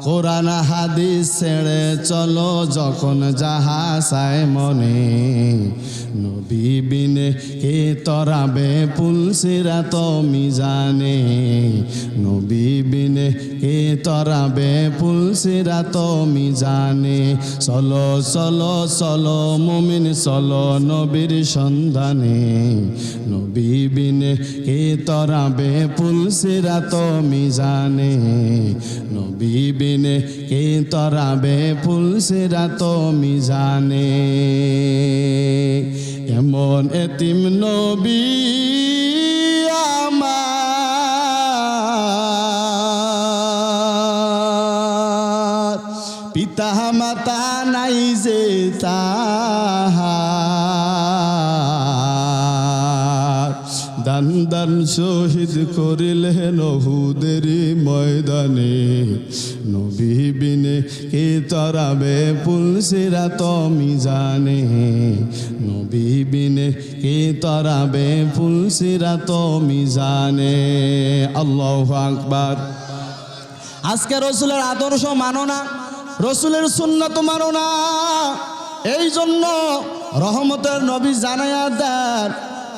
কোরআন হাদিস ছেড়ে চলো যখন যাহা চায় মনে, নবী বিনে কে তরাবে পুলসিরাত মিজানে, নবী বিনে কে তরাবে পুলসিরাত মিজানে। চলো চলো চলো মুমিন চলো নবীর সন্ধানে, নবী বিনে কে তরাবে পুলসিরাত মিজানে, নবী বিনে কে তরাবে পুলসিরাত মিজানে। এমন এতিম নবী আমার, পিতা মাতা নাই যে তাহার, দান দান শহীদ করিলেন উহুদের ময়দানে, নবী বিনে কে তরাবে পুলসিরাত মিজানে, নবী বিনে কে তরাবে পুলসিরাত মিজানে। আল্লাহু আকবার। আজকে রাসূলের আদর্শ মানো না, রাসূলের সুন্নাত মানো না, এই জন্য রহমতের নবী জানায়া দেন,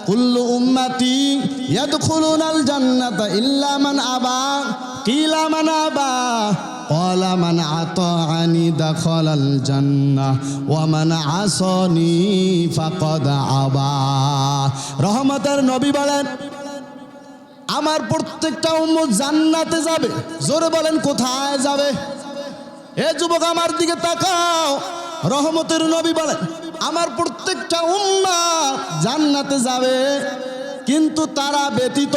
কুল্লু উম্মতি ইয়াদখুলুনাল জান্নাতা ইল্লা মান আবা, কিলা মান আবা, ক্বালা মান আতাআনি দাখালাল জান্নাহ ওয়া মান আসানি ফাকাদ আবা। রহমতের নবী বলেন আমার প্রত্যেকটা উম্মত জান্নাতে যাবে। জোরে বলেন কোথায় যাবে? এ যুবক আমার দিকে তাকাও, রহমতের নবী বলেন আমার প্রত্যেকটা উম্মত জান্নাতে যাবে, কিন্তু তারা ব্যতীত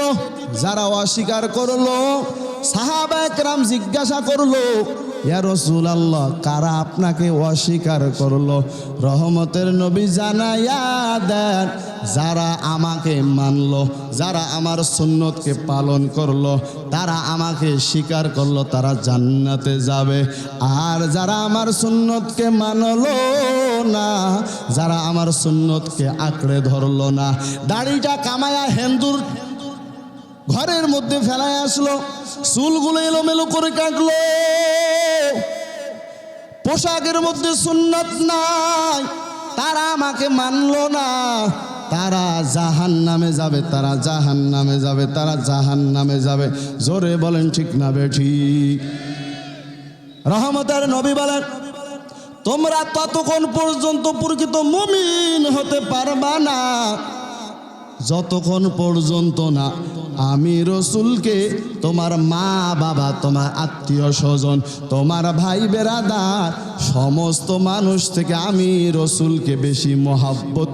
যারা অস্বীকার করলো। সাহাবায়ে কেরাম জিজ্ঞাসা করলো, ইয়া রাসূলুল্লাহ কারা আপনাকে অস্বীকার করলো? রহমতের নবী জানাইয়া দেন, যারা আমাকে মানলো, যারা আমার সুন্নতকে পালন করলো, তারা আমাকে স্বীকার করলো, তারা জান্নাতে যাবে। আর যারা আমার সুন্নতকে মানলো না, যারা আমার সুন্নতকে আঁকড়ে ধরলো না, দাড়িটা কামায়া হিন্দুর ঘরের মধ্যে ফেলায় আসলো, চুলগুলো এলোমেলো করে কাটলো, পোশাকের মধ্যে সুন্নত নাই, তারা আমাকে মানলো না, তারা জাহান্নামে যাবে, তারা জাহান্নামে যাবে, তারা জাহান্নামে যাবে। জোরে বলেন ঠিক না বেঠিক? রহমতের নবী বলেন তোমরা ততক্ষণ পর্যন্ত প্রকৃত মুমিন হতে পারবা না যতক্ষণ পর্যন্ত না আমি রসুলকে তোমার মা বাবা, তোমার আত্মীয় স্বজন, তোমার ভাই বেরাদার সমস্ত মানুষ থেকে আমি রসুলকে বেশি মহাব্বত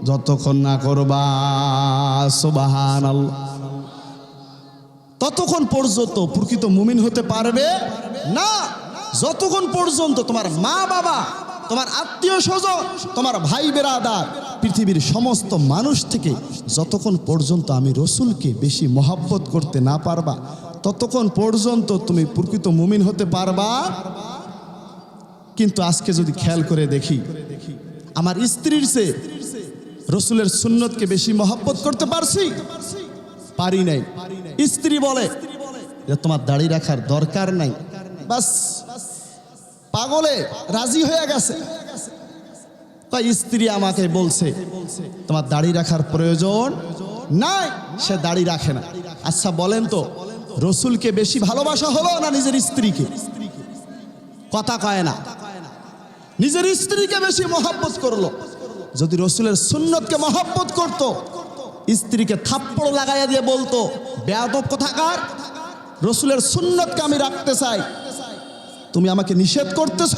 যতক্ষণ না করবা সুবহানাল্লাহ, ততক্ষণ পর্যন্ত প্রকৃত মুমিন হতে পারবে না। যতক্ষণ পর্যন্ত তোমার মা বাবা, তোমার আত্মীয় স্বজন, তোমার ভাই বেরাদার, পৃথিবীর সমস্ত মানুষ থেকে যতক্ষণ পর্যন্ত আমি রসুলকে বেশি মহাব্বত করতে না পারবা, ততক্ষণ পর্যন্ত তুমি প্রকৃত মুমিন হতে পারবা। কিন্তু আজকে যদি খেয়াল করে দেখি, আমার স্ত্রীর চেয়ে রসুলের সুন্নতকে বেশি মহাব্বত করতে পারছি? পারি নাই। স্ত্রী বলে যে তোমার দাড়ি রাখার দরকার নাই, বাস পাগলে রাজি হয়ে গেছে। তাই স্ত্রী আমাকে বলছে তোমার দাড়ি রাখার প্রয়োজন নাই, সে দাড়ি রাখে না। আচ্ছা বলেন তো, রসুলকে বেশি ভালোবাসা হলো না নিজের স্ত্রীকে? কথা কয় না। নিজের স্ত্রীকে বেশি মহাব্বত করলো। যদি রসুলের সুন্নতকে মহাব্বত করত, স্ত্রীকে থাপ্পড় লাগাইয়া দিয়ে বলতো বেয়াদব কোথাকার, রসুলের সুন্নতকে আমি রাখতে চাই, তুমি আমাকে নিষেধ করতেছ,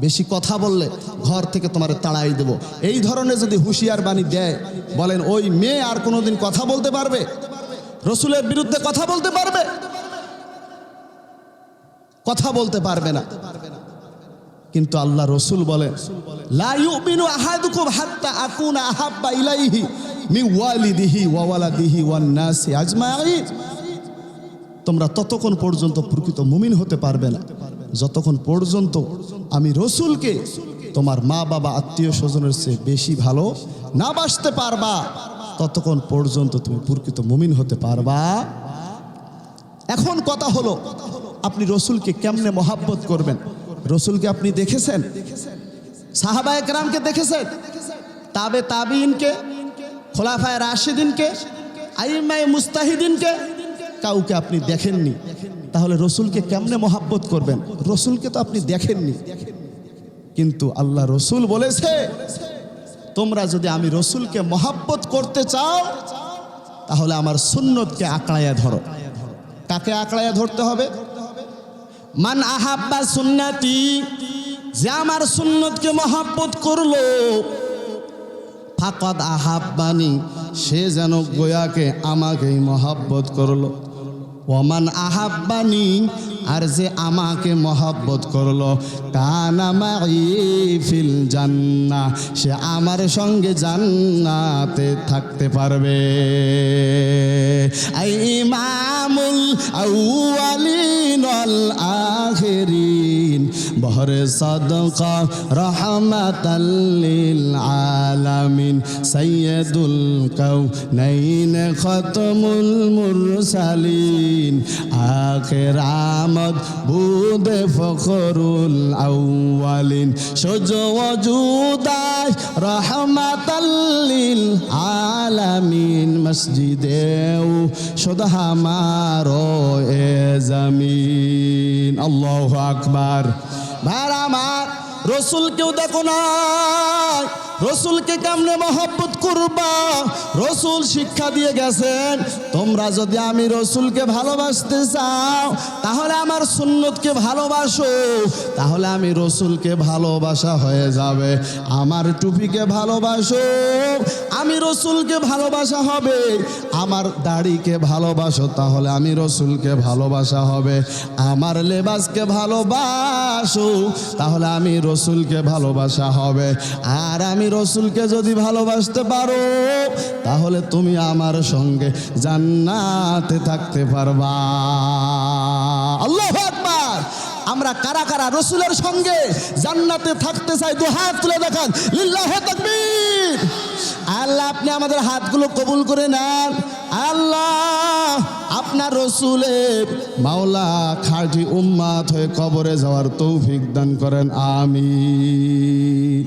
বেশি কথা বললে ঘর থেকে তোমার তাড়াই দেব। এই ধরনের যদি হুঁশিয়ার বাণী দেয়, বলেন ওই মেয়ে আর কোনোদিন কথা বলতে পারবে? রসুলের বিরুদ্ধে কথা বলতে পারবে? কথা বলতে পারবে না। কিন্তু আল্লাহ রসুল বলেন লা ইউমিনু আহাদুকুম হাত্তা আকুনা আহাব্বা ইলাইহি মিন ওয়ালিদিহি ওয়া ওয়ালাদিহি ওয়ান নাসি আজমাইন। তোমরা ততক্ষণ পর্যন্ত প্রকৃত মুমিন হতে পারবে না যতক্ষণ পর্যন্ত আমি রসুলকে তোমার মা বাবা আত্মীয় স্বজনের চেয়ে বেশি ভালো না বাসতে পারবা, ততক্ষণ পর্যন্ত তুমি প্রকৃত মুমিন হতে পারবা। এখন কথা হলো, আপনি রসুলকে কেমনে মহাব্বত করবেন? রসুলকে আপনি দেখেছেন? সাহাবায়ে কেরামকে দেখেছেন? তাবে তাবিইনকে, খোলাফায়ে রাশিদিনকে, আইম্মায়ে মুস্তাহিদিনকে? কাউকে আপনি দেখেননি। তাহলে রসুলকে কেমনে মহাব্বত করবেন? রসুলকে তো আপনি দেখেননি। কিন্তু আল্লাহ রসুল বলেছে তোমরা যদি আমি রসুলকে মহাব্বত করতে চাও তাহলে আমার সুন্নতকে আঁকড়াইয়া ধরো। কাকে আঁকড়াইয়া ধরতে হবে? মান আহাব্বা সুন্নতি, যে আমার সুন্নতকে মহাব্বত করলো, ফাকাদ আহাব্বানি, সে যেন গোয়াকে আমাকেই মহাব্বত করলো। ওমান আহাব্বানি, আর যে আমাকে মহাব্বত করলো, কানা মাই ফিল জান্নাহ, সে আমার সঙ্গে জান্নাতে থাকতে পারবে। আই ইমামুল আউয়ালিন ওয়াল আখিরিন, বহরে সাদকা রাহমাতাল লিল আলামিন, সাইয়্যিদুল কাউনাইন খাতামুল মুরসালিন, আখির আমদ বুদে ফখরুল আউয়ালিন, সুজু ওজুদায় রাহমাতাল লিল আলামিন, মসজিদেও শুধু হামারো এ জমিন। আল্লাহু আকবার। ভাই আমার, রসুলকেও দেখো না, রসুলকে কেমনে মহব্বত করবা? রসুল শিক্ষা দিয়ে গেছেন তোমরা যদি আমি রসুলকে ভালোবাসতে চাও তাহলে আমার সুন্নতকে ভালোবাসো, তাহলে আমি রসুলকে ভালোবাসা হয়ে যাবে। আমার টুপিকে ভালোবাসো, আমি রসুলকে ভালোবাসা হবে। আমার দাড়িকে ভালোবাসো, তাহলে আমি রসুলকে ভালোবাসা হবে। আমার লেবাসকে ভালোবাসো, তাহলে আমি রসুলকে ভালোবাসা হবে। আর আমি রসুলকে যদি ভালোবাসতে পারো তাহলে তুমি আমার সঙ্গে জান্নাতে থাকতে পারবা। আল্লাহু আকবার। আমরা কারা কারা রসুলের সঙ্গে জান্নাতে থাকতে চাই? দু হাত তুলে দেখান, লিল্লাহি তাকবীর। আল্লাহ আপনি আমাদের হাতগুলো কবুল করে নেন। আল্লাহ আপনার রসুলের মাওলা খাঁটি উম্মত হয়ে কবরে যাওয়ার তৌফিক দান করেন, আমিন।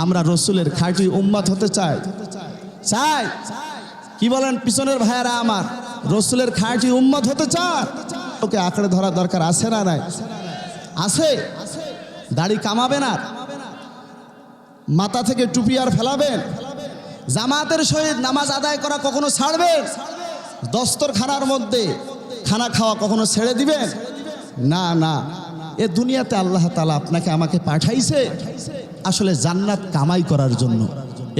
আমরা রসুলের খাঁটি উম্মত হতে চাই, চাই কি বলেন পিছনের ভাইয়েরা আমার? রসুলের খাঁটি উম্মত হতে চায়? ওকে আঁকড়ে ধরা দরকার আছে না নাই? আছে। দাড়ি কামাবেন আর মাথা থেকে টুপি আর ফেলাবেন? জামাতের সহিত নামাজ আদায় করা কখনো ছাড়বেন? দস্তরখানার মধ্যে খানা খাওয়া কখনো ছেড়ে দিবেন? না না, এ দুনিয়াতে আল্লাহ তাআলা আপনাকে আমাকে পাঠাইছে আসলে জান্নাত কামাই করার জন্য।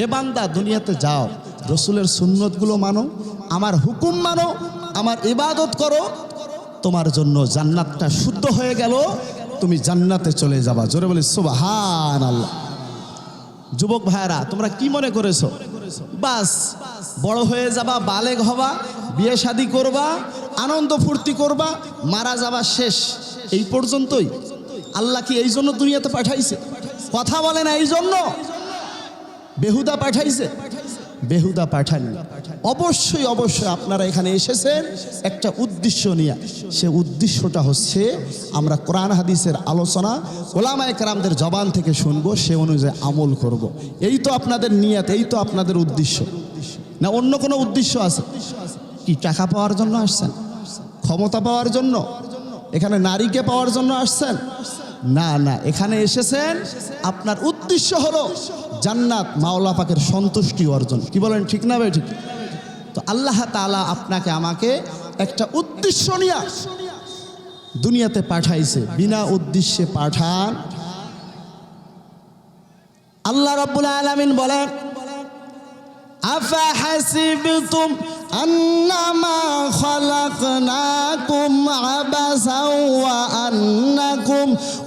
এ বান্দা দুনিয়াতে যাও, রসুলের সুন্নতগুলো মানো, আমার হুকুম মানো, আমার ইবাদত করো, তোমার জন্য জান্নাতটা শুদ্ধ হয়ে গেল, তুমি জান্নাতে চলে যাবা। জোরে বলি সুবহানাল্লাহ। যুবক ভাইরা, তোমরা কি মনে করেছো বাস বড় হয়ে যাবা, বালেগ হবা, বিয়ে শাদী করবা, আনন্দ ফুর্তি করবা, মারা যাবা, শেষ, এই পর্যন্তই? আল্লাহ কি এই জন্য দুনিয়াতে পাঠাইছে? কথা বলে না এই জন্য বেহুদা পাঠাইছে? বেহুদা পাঠাননি। অবশ্যই অবশ্যই আপনারা এখানে এসেছেন একটা উদ্দেশ্য নিয়ে। সে উদ্দেশ্যটা হচ্ছে আমরা কোরআন হাদিসের আলোচনা ওলামায়ে কেরামদের জবান থেকে শুনবো, সে অনুযায়ী আমল করব। এই তো আপনাদের নিয়ত, এই তো আপনাদের উদ্দেশ্য, না অন্য কোনো উদ্দেশ্য আছে? কি টাকা পাওয়ার জন্য আসছেন? ক্ষমতা পাওয়ার জন্য? এখানে নারীকে পাওয়ার জন্য আসছেন? না না, এখানে এসেছেন আপনার উদ্দেশ্য হলো জান্নাত, মাওলা পাকের সন্তুষ্টি অর্জন। কি বলেন, ঠিক না ভাই? ঠিক। তো আল্লাহ তাআলা আপনাকে আমাকে একটা উদ্দেশ্য নিয়ে দুনিয়াতে পাঠাইছে, বিনা উদ্দেশ্যে পাঠান। আল্লাহ রাব্বুল আলামিন বলেন, আফাহাসিবতুম আন্নামা খালাকনাকুম আবাসাও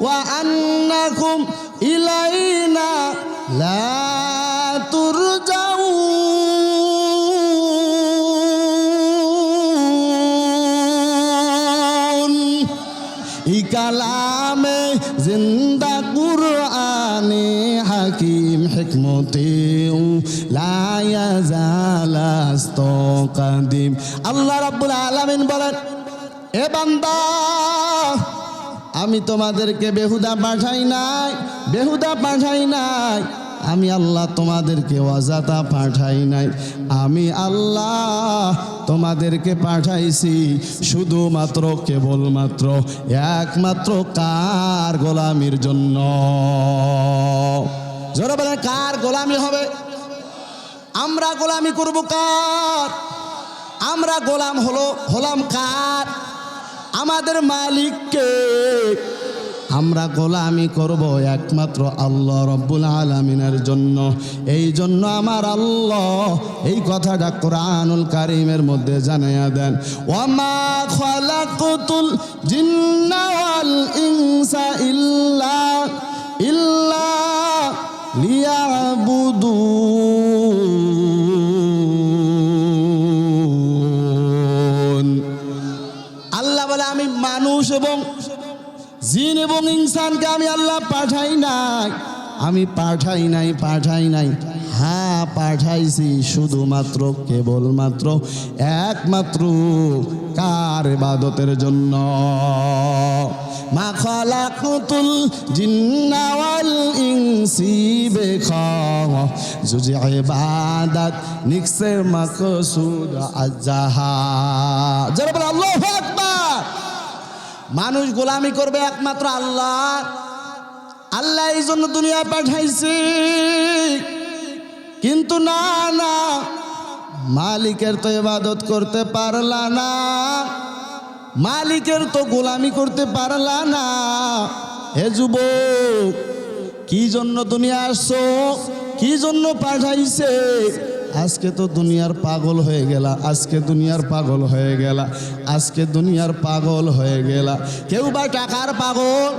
ওয়া আন্নাকুম ইলাইনা লা তুরজাউন। ই কালামে জিন্দা কুরআনে হাকিম হিকমতেও লা ইয়াজালাস্তু কাদিম। আল্লাহ রাব্বুল আলামিন বলেন, এ বান্দা, আমি তোমাদেরকে বেহুদা পাঠাই নাই, বেহুদা পাঠাই নাই। আমি আল্লাহ তোমাদেরকে অযথা পাঠাই নাই। আমি আল্লাহ তোমাদেরকে পাঠাইছি শুধুমাত্র, কেবলমাত্র, একমাত্র কার গোলামির জন্য? জোরে বলেন, কার গোলামি হবে? আমরা গোলামি করব কার? আমরা গোলাম হলাম কার? আমাদের মালিককে। আমরা গোলামি করব একমাত্র আল্লাহ রাব্বুল আলামিনের জন্য। এই জন্য আমার আল্লাহ এই কথাটা কোরআনুল কারীমের মধ্যে জানায়া দেন, ওয়ামা খালাকতুল জিন্না ওয়াল ইনসা ইল্লা লিয়াবুদুন। আল্লাহ বলে, আমি মানুষ এবং জিন এবং ইনসানকে আমি আল্লাহ পাঠাই নাই। আমি পাঠাই নাই, হ্যাঁ পাঠাইছি শুধুমাত্র, কেবলমাত্র, একমাত্র কার ইবাদতের জন্য। মা খালাকতুল জিন্না ওয়াল ইনসি বিখাজুজ ইবাদাত নিকসে মাকসুদ আজাহা। যারা বলে আল্লাহু আকবার। মানুষ গোলামি করবে একমাত্র আল্লাহ। আল্লাহ এই জন্য দুনিয়া পাঠাইছে। কিন্তু না না, মালিকের তো ইবাদত করতে পারলা না, মালিকের তো গোলামি করতে পারলা না। হে যুবক, কি জন্য দুনিয়া আসছো? কি জন্য পাঠাইছে? আজকে তো দুনিয়ার পাগল হয়ে গেলা, আজকে দুনিয়ার পাগল হয়ে গেলা, আজকে দুনিয়ার পাগল হয়ে গেলা। কেউ বা টাকার পাগল,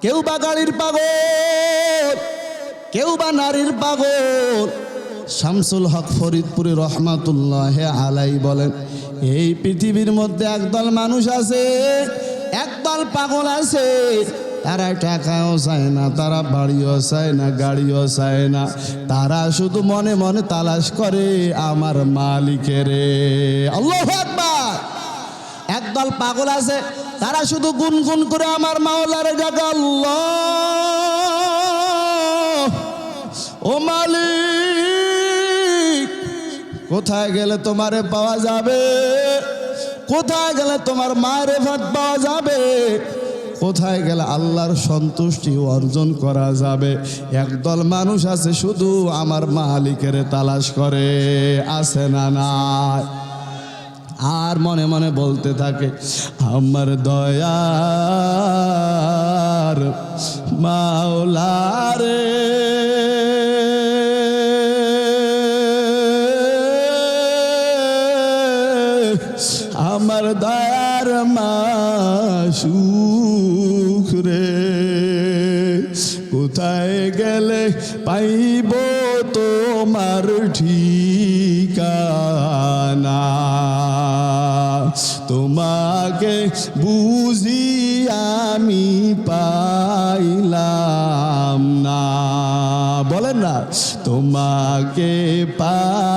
কেউ বা গাড়ির পাগল, কেউ বা নারীর পাগল। শামসুল হক ফরিদপুরি রহমাতুল্লাহ আলাই বলেন, এই পৃথিবীর মধ্যে একদল মানুষ আছে, একদল পাগল আছে, তারা টাকাও চায় না, তারা বাড়িও চায় না, গাড়িও চায় না, তারা শুধু মনে মনে তালাশ করে আমার মালিকের। আল্লাহু আকবার। একদল পাগল আছে, তারা শুধু গুনগুন করে আমার মাওলারে ডাকে, আল্লাহ ও মালিক, কোথায় গেলে তোমারে পাওয়া যাবে? কোথায় গেলে তোমার মায়ের ভাত পাওয়া যাবে? কোথায় গেলে আল্লাহর সন্তুষ্টি অর্জন করা যাবে। একদল মানুষ আছে শুধু আমার মালিকের তালাশ করে, আছে না নাই? আর মনে মনে বলতে থাকে আমার দয়ার মাওলা রে, আমার দয়ার মাসুক রে, কোথায় গেলে পাইব তোমার ঠিকানা, তোমাকে বুঝি আমি পাইলাম না। বলেন না, তোমাকে পাইবার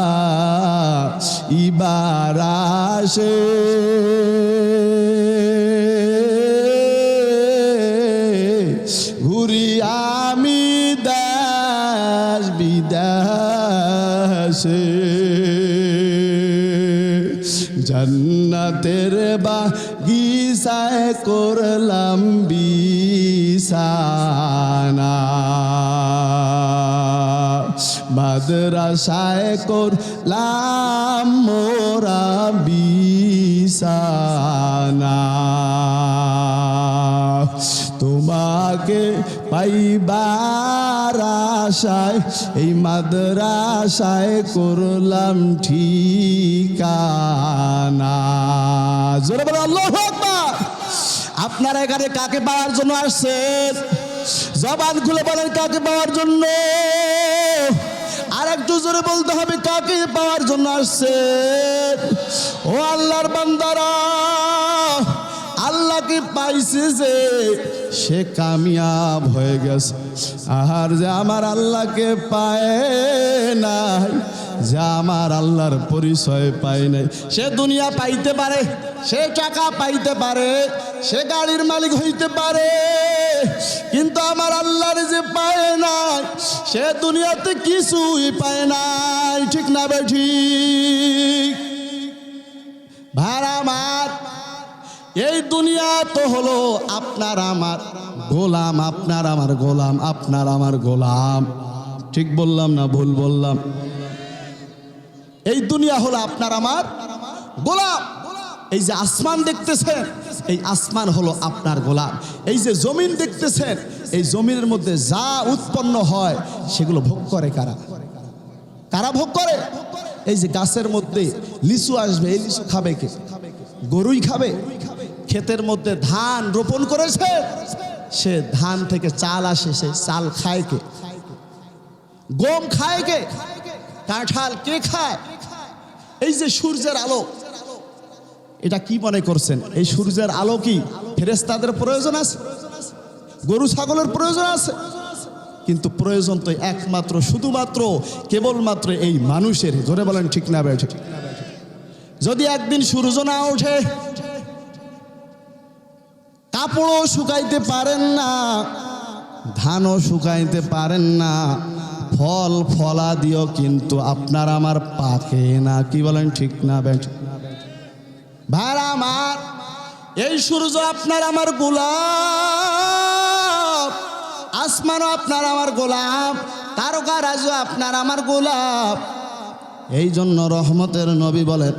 আশে ঘুরি আমি দেশ বিদেশে, জান্নাতের বাগিচায় করলাম বিছানা, মাদ্রাসায় করলাম মোরা বিছানা, তোমাকে পাইবার আশায় এই মাদ্রাসায় করলাম ঠিকানা। জোরে বলো আল্লাহু আকবার। আপনারা এখানে কাকে পাওয়ার জন্য আসছেন? জবান খুলে বলেন কাকে পাওয়ার জন্য। আর একটু জোরে বলতে হবে কাকে পাওয়ার জন্য আসছেন। ও আল্লাহর বান্দারা, আল্লাহকে পাইছে যে সে কামিয়াব হয়ে গেছে। আর যে আমার আল্লাহকে পায় নাই, যে আমার আল্লাহর পরিচয় পায় নাই, সে দুনিয়া পাইতে পারে, সে টাকা পাইতে পারে, সে গাড়ির মালিক হইতে পারে, কিন্তু আমার আল্লাহর যে পায় নাই, সে দুনিয়াতে কিছুই পায় নাই। ঠিক না বেঠিক? ভাড়া আমার এই দুনিয়া তো হলো আপনার আমার গোলাম, আপনার আমার গোলাম, আপনার আমার গোলাম। ঠিক বললাম না ভুল বললাম? এই দুনিয়া হলো আপনার আমার গোলাম। এই যে আসমান দেখতেছেন, এই আসমান হলো আপনার গোলাম। এই যে জমিন দেখতেছেন, এই জমিনের মধ্যে যা উৎপন্ন হয় সেগুলো ভোগ করে কারা? কারা ভোগ করে? এই যে গাছের মধ্যে লিচু আসবে, এই লিচু খাবে কে? গরুই খাবে। ক্ষেতের মধ্যে ধান রোপণ করেছে, সে ধান থেকে চাল আসে, সে চাল খায় কে? গম খায় কে? কাঁঠাল কে খায়? এই যে সূর্যের আলো, এটা কি মনে করছেন এই সূর্যের আলো কি ফেরেশতাদের প্রয়োজন আছে? গরু ছাগলের প্রয়োজন আছে? কিন্তু প্রয়োজন তো একমাত্র শুধুমাত্র কেবলমাত্র এই মানুষের। ধরে বলেন ঠিক না বেঠে? যদি একদিন সূর্য না ওঠে, কাপড়ও শুকাইতে পারেন না, ধানও শুকাইতে পারেন না, ফল ফলাদিও কিন্তু আপনার আমার পাকে না। কি বলেন ঠিক না বেঠে? ভাইরা আমার, এই সূর্য আপনার আমার গোলাম, আসমানও আপনার আমার গোলাম, তারকারাজও আপনার আমার গোলাম। এই জন্য রহমতের নবী বলেন,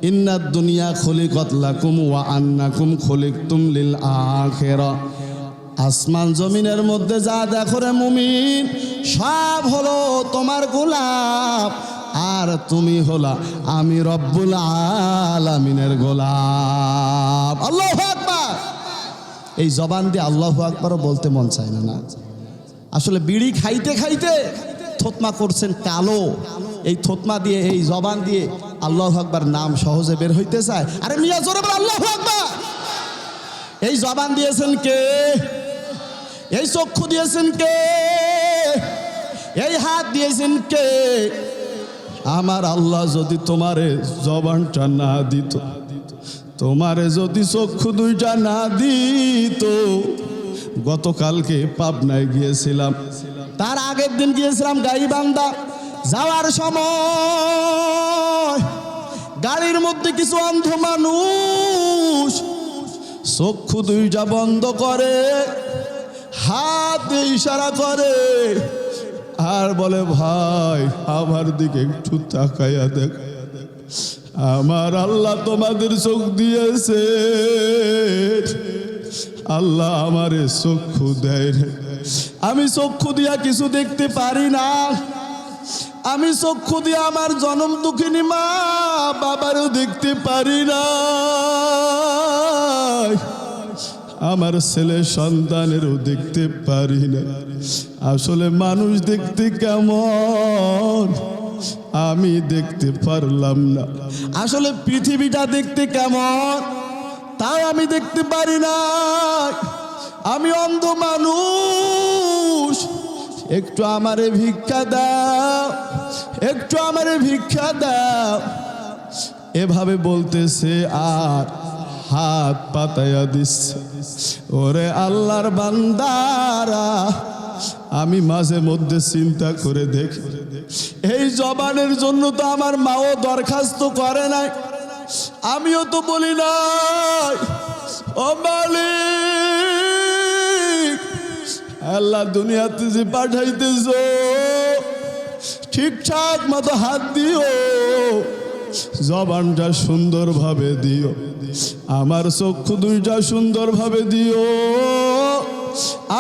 ইন্নাদ দুনিয়া খুলিকাত লাকুম ওয়া আন্নাকুম খুলিকতুম লিল আখিরা। আসমান জমিনের মধ্যে যা দেখো রে মুমিন, সব হলো তোমার গোলাম, আর তুমি হলা আমি রব্বুল আলামিনের গোলাম। আল্লাহু আকবার। এই জবান দিয়ে আল্লাহু আকবারও বলতে মন চায় না। না, আসলে বিড়ি খাইতে খাইতে থতমা করছেন কালো, এই থতমা দিয়ে এই জবান দিয়ে আল্লাহু আকবার নাম সহজে বের হইতে চায়। আরে মিয়া জোরে বল আল্লাহু আকবার। এই জবান দিয়েছেন কে? এই চক্ষু দিয়েছেন কে? এই হাত দিয়েছেন কে? আমার আল্লাহ যদি তোমারে জবানটা না দিত, তোমারে যদি চক্ষু দুইটা না দিত, গতকালকে পাবনায় গিয়েছিলাম, তার আগের দিন গিয়েছিলাম গাইবান্ধা। যাওয়ার সময় গাড়ির মধ্যে কিছু অন্ধ মানুষ চক্ষু দুইটা বন্ধ করে, হাত দিয়ে ইশারা করে আর বলে, ভাই আমার দিকে একটু তাকাইয়া দেখ, আমার আল্লাহ তোমাদের চোখ দিয়েছে, আল্লাহ আমারে চক্ষু দেয় না। আমি চক্ষু দিয়া কিছু দেখতে পারি না, আমি চক্ষু দিয়ে আমার জনম দুঃখিনী মা বাবারও দেখতে পারি না, আমার ছেলে সন্তানেরও দেখতে পারি না। আসলে মানুষ দেখতে কেমন আমি দেখতে পারলাম না, আসলে পৃথিবীটা দেখতে কেমন তাও আমি দেখতে পারি না। আমি অন্ধ মানুষ, একটু আমারে ভিক্ষা দাও, একটু আমারে ভিক্ষা দাও, এভাবে বলতেছে আর হাত পাতায়া দিচ্ছে। ওরে আল্লাহর বান্দারা, আমি মাঝে মধ্যে চিন্তা করে দেখি, এই জবানের জন্য তো আমার মাও দরখাস্ত করে নাই, আমিও তো বলি নাই ও মালিক, আল্লাহ দুনিয়াতে যে পাঠাইতেছ ঠিকঠাক মতো হাত দিও, জবানটা সুন্দরভাবে দিও, আমার চক্ষু দুইটা সুন্দরভাবে দিও।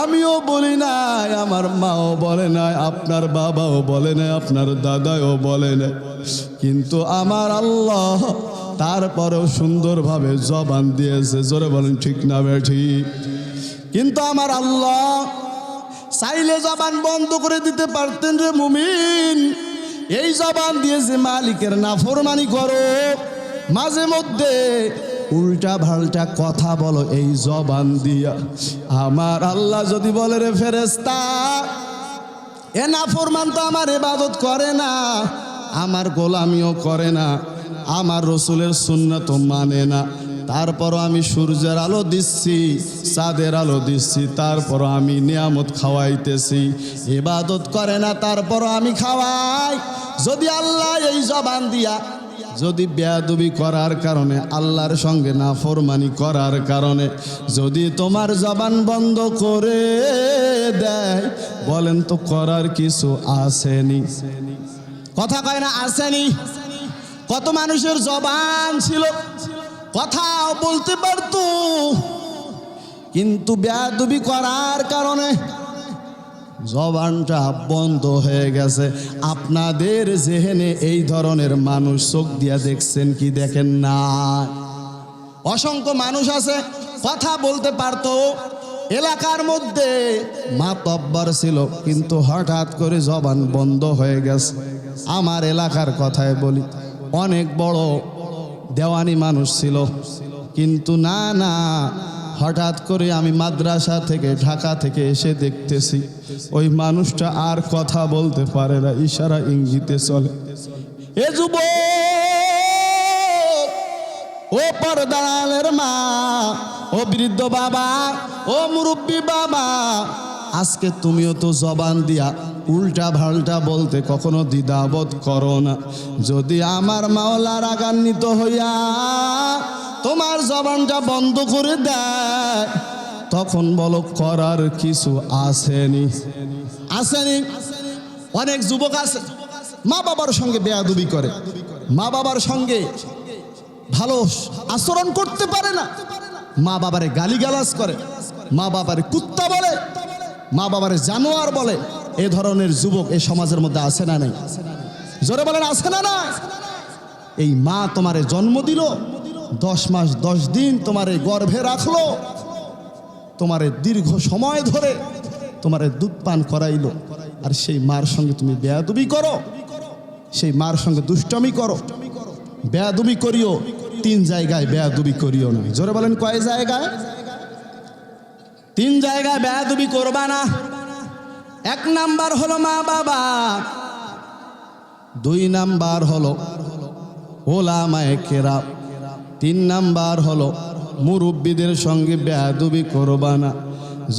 আমিও বলি নাই, আমার মাও বলে নাই, আপনার বাবাও বলে নাই, আপনার দাদাও বলে নাই, কিন্তু আমার আল্লাহ তারপরেও সুন্দরভাবে জবান দিয়েছে। জোরে বলেন ঠিক না ঠিক? কিন্তু আমার আল্লাহ চাইলে জবান বন্ধ করে দিতে পারতেন রে মুমিন। এই জবান দিয়েছে মালিকের নাফরমানি করো, মাঝে মধ্যে উল্টা পাল্টা কথা বলো এই জবান দিয়া। আমার আল্লাহ যদি বলে রে ফেরেশতা, এ নাফরমান তো আমার ইবাদত করে না, আমার গোলামিও করে না, আমার রসুলের সুন্নাত মানে না, তারপরও আমি সূর্যের আলো দিচ্ছি, চাঁদের আলো দিচ্ছি, তারপরও আমি নিয়ামত খাওয়াইতেছি, ইবাদত করে না তারপরও আমি খাওয়াই। যদি আল্লাহ এই জবান দিয়া যদি বেয়াদবি করার কারণে, আল্লাহর সঙ্গে নাফরমানি করার কারণে যদি তোমার জবান বন্ধ করে দেয়, বলেন তো করার কিছু আসেনি? কথা কয় না আসেনি? কত মানুষের জবান ছিল, কথাও বলতে পারতো, কিন্তু বেয়াদবি করার কারণে জবানটা বন্ধ হয়ে গেছে। আপনাদের জেহেনে এই ধরনের মানুষ চোখ দিয়া দেখছেন কি দেখেন না? অসংখ্য মানুষ আছে কথা বলতে পারতো, এলাকার মধ্যে মাতব্বর ছিল, কিন্তু হঠাৎ করে জবান বন্ধ হয়ে গেছে। আমার এলাকার কথায় বলি, অনেক বড় দেওয়ানি মানুষ ছিল, কিন্তু না না, হঠাৎ করে আমি মাদ্রাসা থেকে ঢাকা থেকে এসে দেখতেছি ওই মানুষটা আর কথা বলতে পারে না, ইশারা ইঙ্গিতে চলে। এ যুবক, ও পর্দার মা, ও বৃদ্ধ বাবা, ও মুরব্বী বাবা, আজকে তুমিও তো জবান দিয়া উল্টা ভাল্টা বলতে কখনো দ্বিধাবোধ করো না। যদি আমার মাওলা রাগান্বিত হইয়া তোমার জবানটা বন্ধ করে দেয়, তখন বলো করার কিছু আসেনি? আসেনি? অনেক যুবক আছে মা বাবার সঙ্গে বেয়াদবি করে, মা বাবার সঙ্গে ভালো আচরণ করতে পারে না, মা বাবারে গালিগালাজ করে, মা বাবারে কুত্তা বলে, মা বাবারে জানোয়ার বলে। এ ধরনের যুবক এই সমাজের মধ্যে আছে না নাই? জোরে বলেন আছে না নাই? এই মা তোমারে জন্ম দিল, 10 মাস 10 দিন তোমারে গর্ভে রাখলো, তোমারে দীর্ঘ সময় ধরে তোমারে দুধ পান করাইলো, আর সেই মার সঙ্গে তুমি বেয়াদবি করো, সেই মার সঙ্গে দুষ্টামি করো। বেয়াদবি করিও 3 জায়গায়, বেয়াদবি করিও না। জোরে বলেন কয় জায়গায়? 3 জায়গায় বেয়াদবি করবা না। 1 নাম্বার হলো মা বাবা, 2 নাম্বার হলো ওলামায়ে কেরাম, 3 নাম্বার হলো মুরব্বীদের সঙ্গে বেয়াদবি করবা না।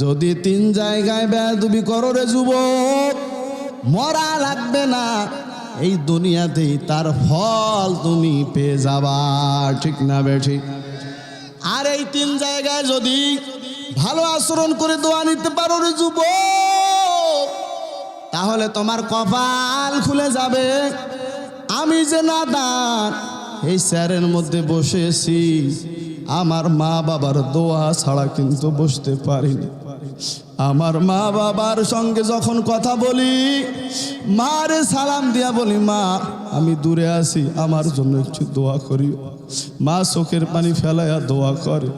যদি 3 জায়গায় বেয়াদবি করো রে যুবক, মরা লাগবে না, এই দুনিয়াতেই তার ফল তুমি পেয়ে যাবা। ঠিক না বেঠিক? আর এই তিন জায়গায় যদি ভালো আচরণ করে দোয়া নিতে পারো রে যুবক, তাহলে তোমার কপাল খুলে যাবে। আমি যে নাদান এই চেয়ারের মধ্যে বসেছি, আমার মা বাবার দোয়া ছাড়া কিন্তু বসতে পারিনি। আমার মা বাবার সঙ্গে যখন কথা বলি, মারে সালাম দিয়া বলি, মা আমি দূরে আছি, আমার জন্য একটু দোয়া করিও। মা চোখের পানি ফেলাইয়া দোয়া করে।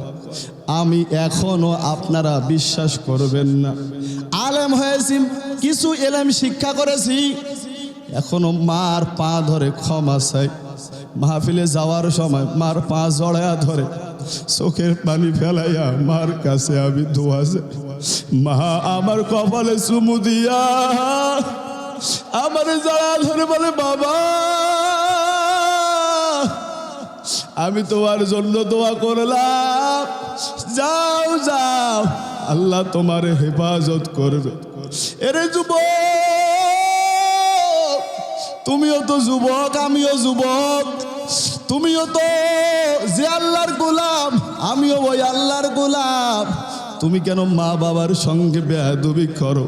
আমি এখনো, আপনারা বিশ্বাস করবেন না, আলেম হয়েছি, কিছু এলেম শিক্ষা করেছি, এখনো মার পা ধরে ক্ষমা চাই। মাহফিলে যাওয়ার সময় মার পা জড়ায়া ধরে চোখের পানি ফেলাইয়া মার কাছে আমি দোয়া চাই। মা আমার কপালে চুমু দিয়া আমার জড়া ধরে বলে, বাবা আমি তোমার জন্য দোয়া করলাম, যাও যাও, আল্লাহ তোমার হেফাজত করবে। এরে যুবক, তুমিও তো যুবক, আমিও যুবক, তুমিও তো যে আল্লাহর গোলাম, আমিও ওই আল্লাহর গোলাম। তুমি কেন মা বাবার সঙ্গে বেয়াদবি করো?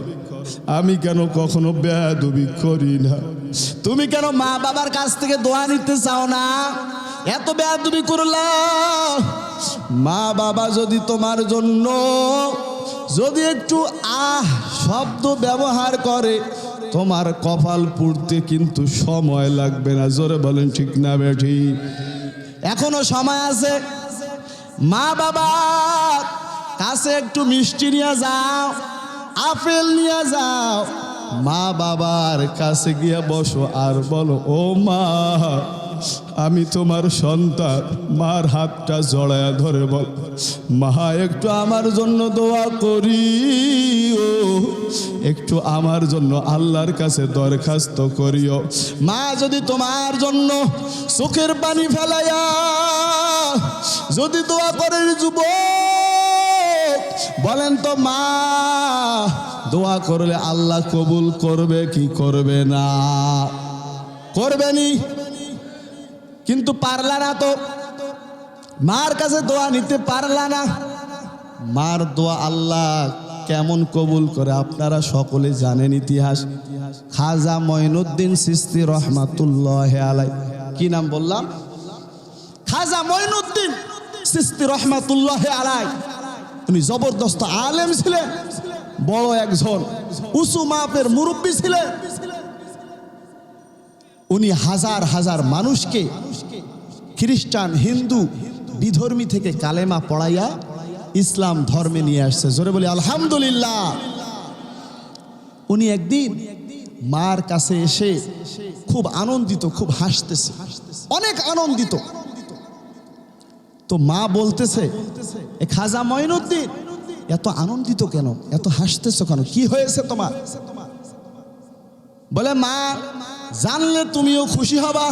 আমি কেন কখনো বেয়াদবি করি না? তুমি কেন মা বাবার কাছ থেকে দোয়া নিতে চাও না? এত বেয়াদবি করলাম। মা বাবা যদি তোমার জন্য যদি একটু শব্দ ব্যবহার করে, তোমার কপাল পুড়তে কিন্তু সময় লাগবে না। জোরে বলেন ঠিক না বেঠি? এখনো সময় আছে। মা বাবার কাছে একটু মিষ্টি নিয়ে যাও, আপেল নিয়ে যাও, মা বাবার কাছে গিয়ে বসো আর বলো, ও মা আমি তোমার সন্তান। মার হাতটা জড়ায়া ধরে বল, মা একটু আমার জন্য দোয়া করি, ও একটু আমার জন্য আল্লাহর কাছে দরখাস্ত করিও। মা যদি তোমার জন্য চোখের পানি ফেলাইয়া যদি দোয়া করে যুবক, বলেন তো মা দোয়া করলে আল্লাহ কবুল করবে কি করবে না? করবেনি। কিন্তু পারলা না তো, মার কাছে দোয়া নিতে পারলা না। মার দোয়া আল্লাহ কেমন কবুল করে আপনারা সকলে জানেন ইতিহাস। খাজা মঈনুদ্দিন চিশতি রহমাতুল্লাহ আলাই, কি নাম বললাম? খাজা মঈনুদ্দিন চিশতি রহমাতুল্লাহ আলাই। উনি জবরদস্ত আলেম ছিলেন, বড় একজন উঁচু মাপের মুরব্বী ছিলেন। উনি হাজার হাজার মানুষকে খ্রিস্টান, হিন্দু, বিধর্মী থেকে কালেমা পড়াইয়া ইসলাম ধর্মে নিয়ে আসছে। জোরে বলি আলহামদুলিল্লাহ। উনি একদিন মার কাছে এসে খুব আনন্দিত, খুব হাসতেছে, অনেক আনন্দিত। তো মা বলতেছে, এ খাজা মঈনুদ্দিন এত আনন্দিত কেন, এত হাসতেছো কেন, কি হয়েছে তোমার? বলে, মা জানলে তুমিও খুশি হবা।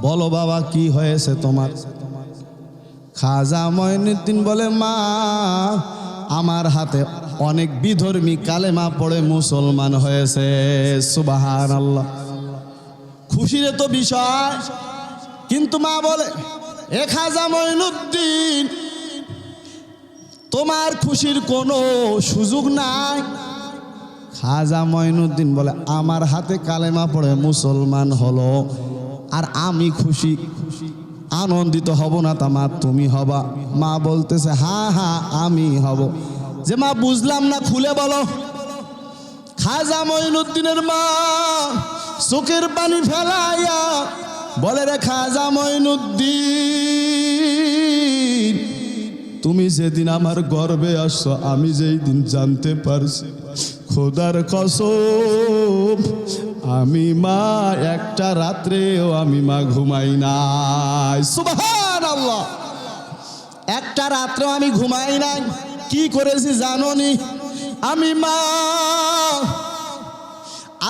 বলো বাবা কি হয়েছে তোমার? খাজা মঈনুদ্দিন বলে, মা আমার হাতে অনেক বিধর্মী কালেমা পড়ে মুসলমান হয়েছে। সুবহানাল্লাহ। খুশির তো বিষয়। কিন্তু মা বলে, এ খাজা মঈনুদ্দিন তোমার খুশির কোনো সুযোগ নাই। খাজা মঈনুদ্দিন বলে, আমার হাতে কালেমা পড়ে মুসলমান হলো, আর আমি খুশি আনন্দিত হব না তা মা তুমি হবা? মা বলতেছে, হ্যাঁ হ্যাঁ আমি হব। যে মা বুঝলাম না, খুলে বলো। খাজা মঈনুদ্দিনের মা চোখের পানি ফেলাইয়া বলে, রে খাজা মঈনুদ্দিন, তুমি যেদিন আমার গর্বে আসছো, আমি যেই দিন জানতে পারছি, খোদার কসম আমি মা একটা রাত্রেও আমি মা ঘুমাই নাই। সুবহানাল্লাহ। একটা রাত্রেও আমি ঘুমাই নাই। কি করেছি জানোনি? আমি মা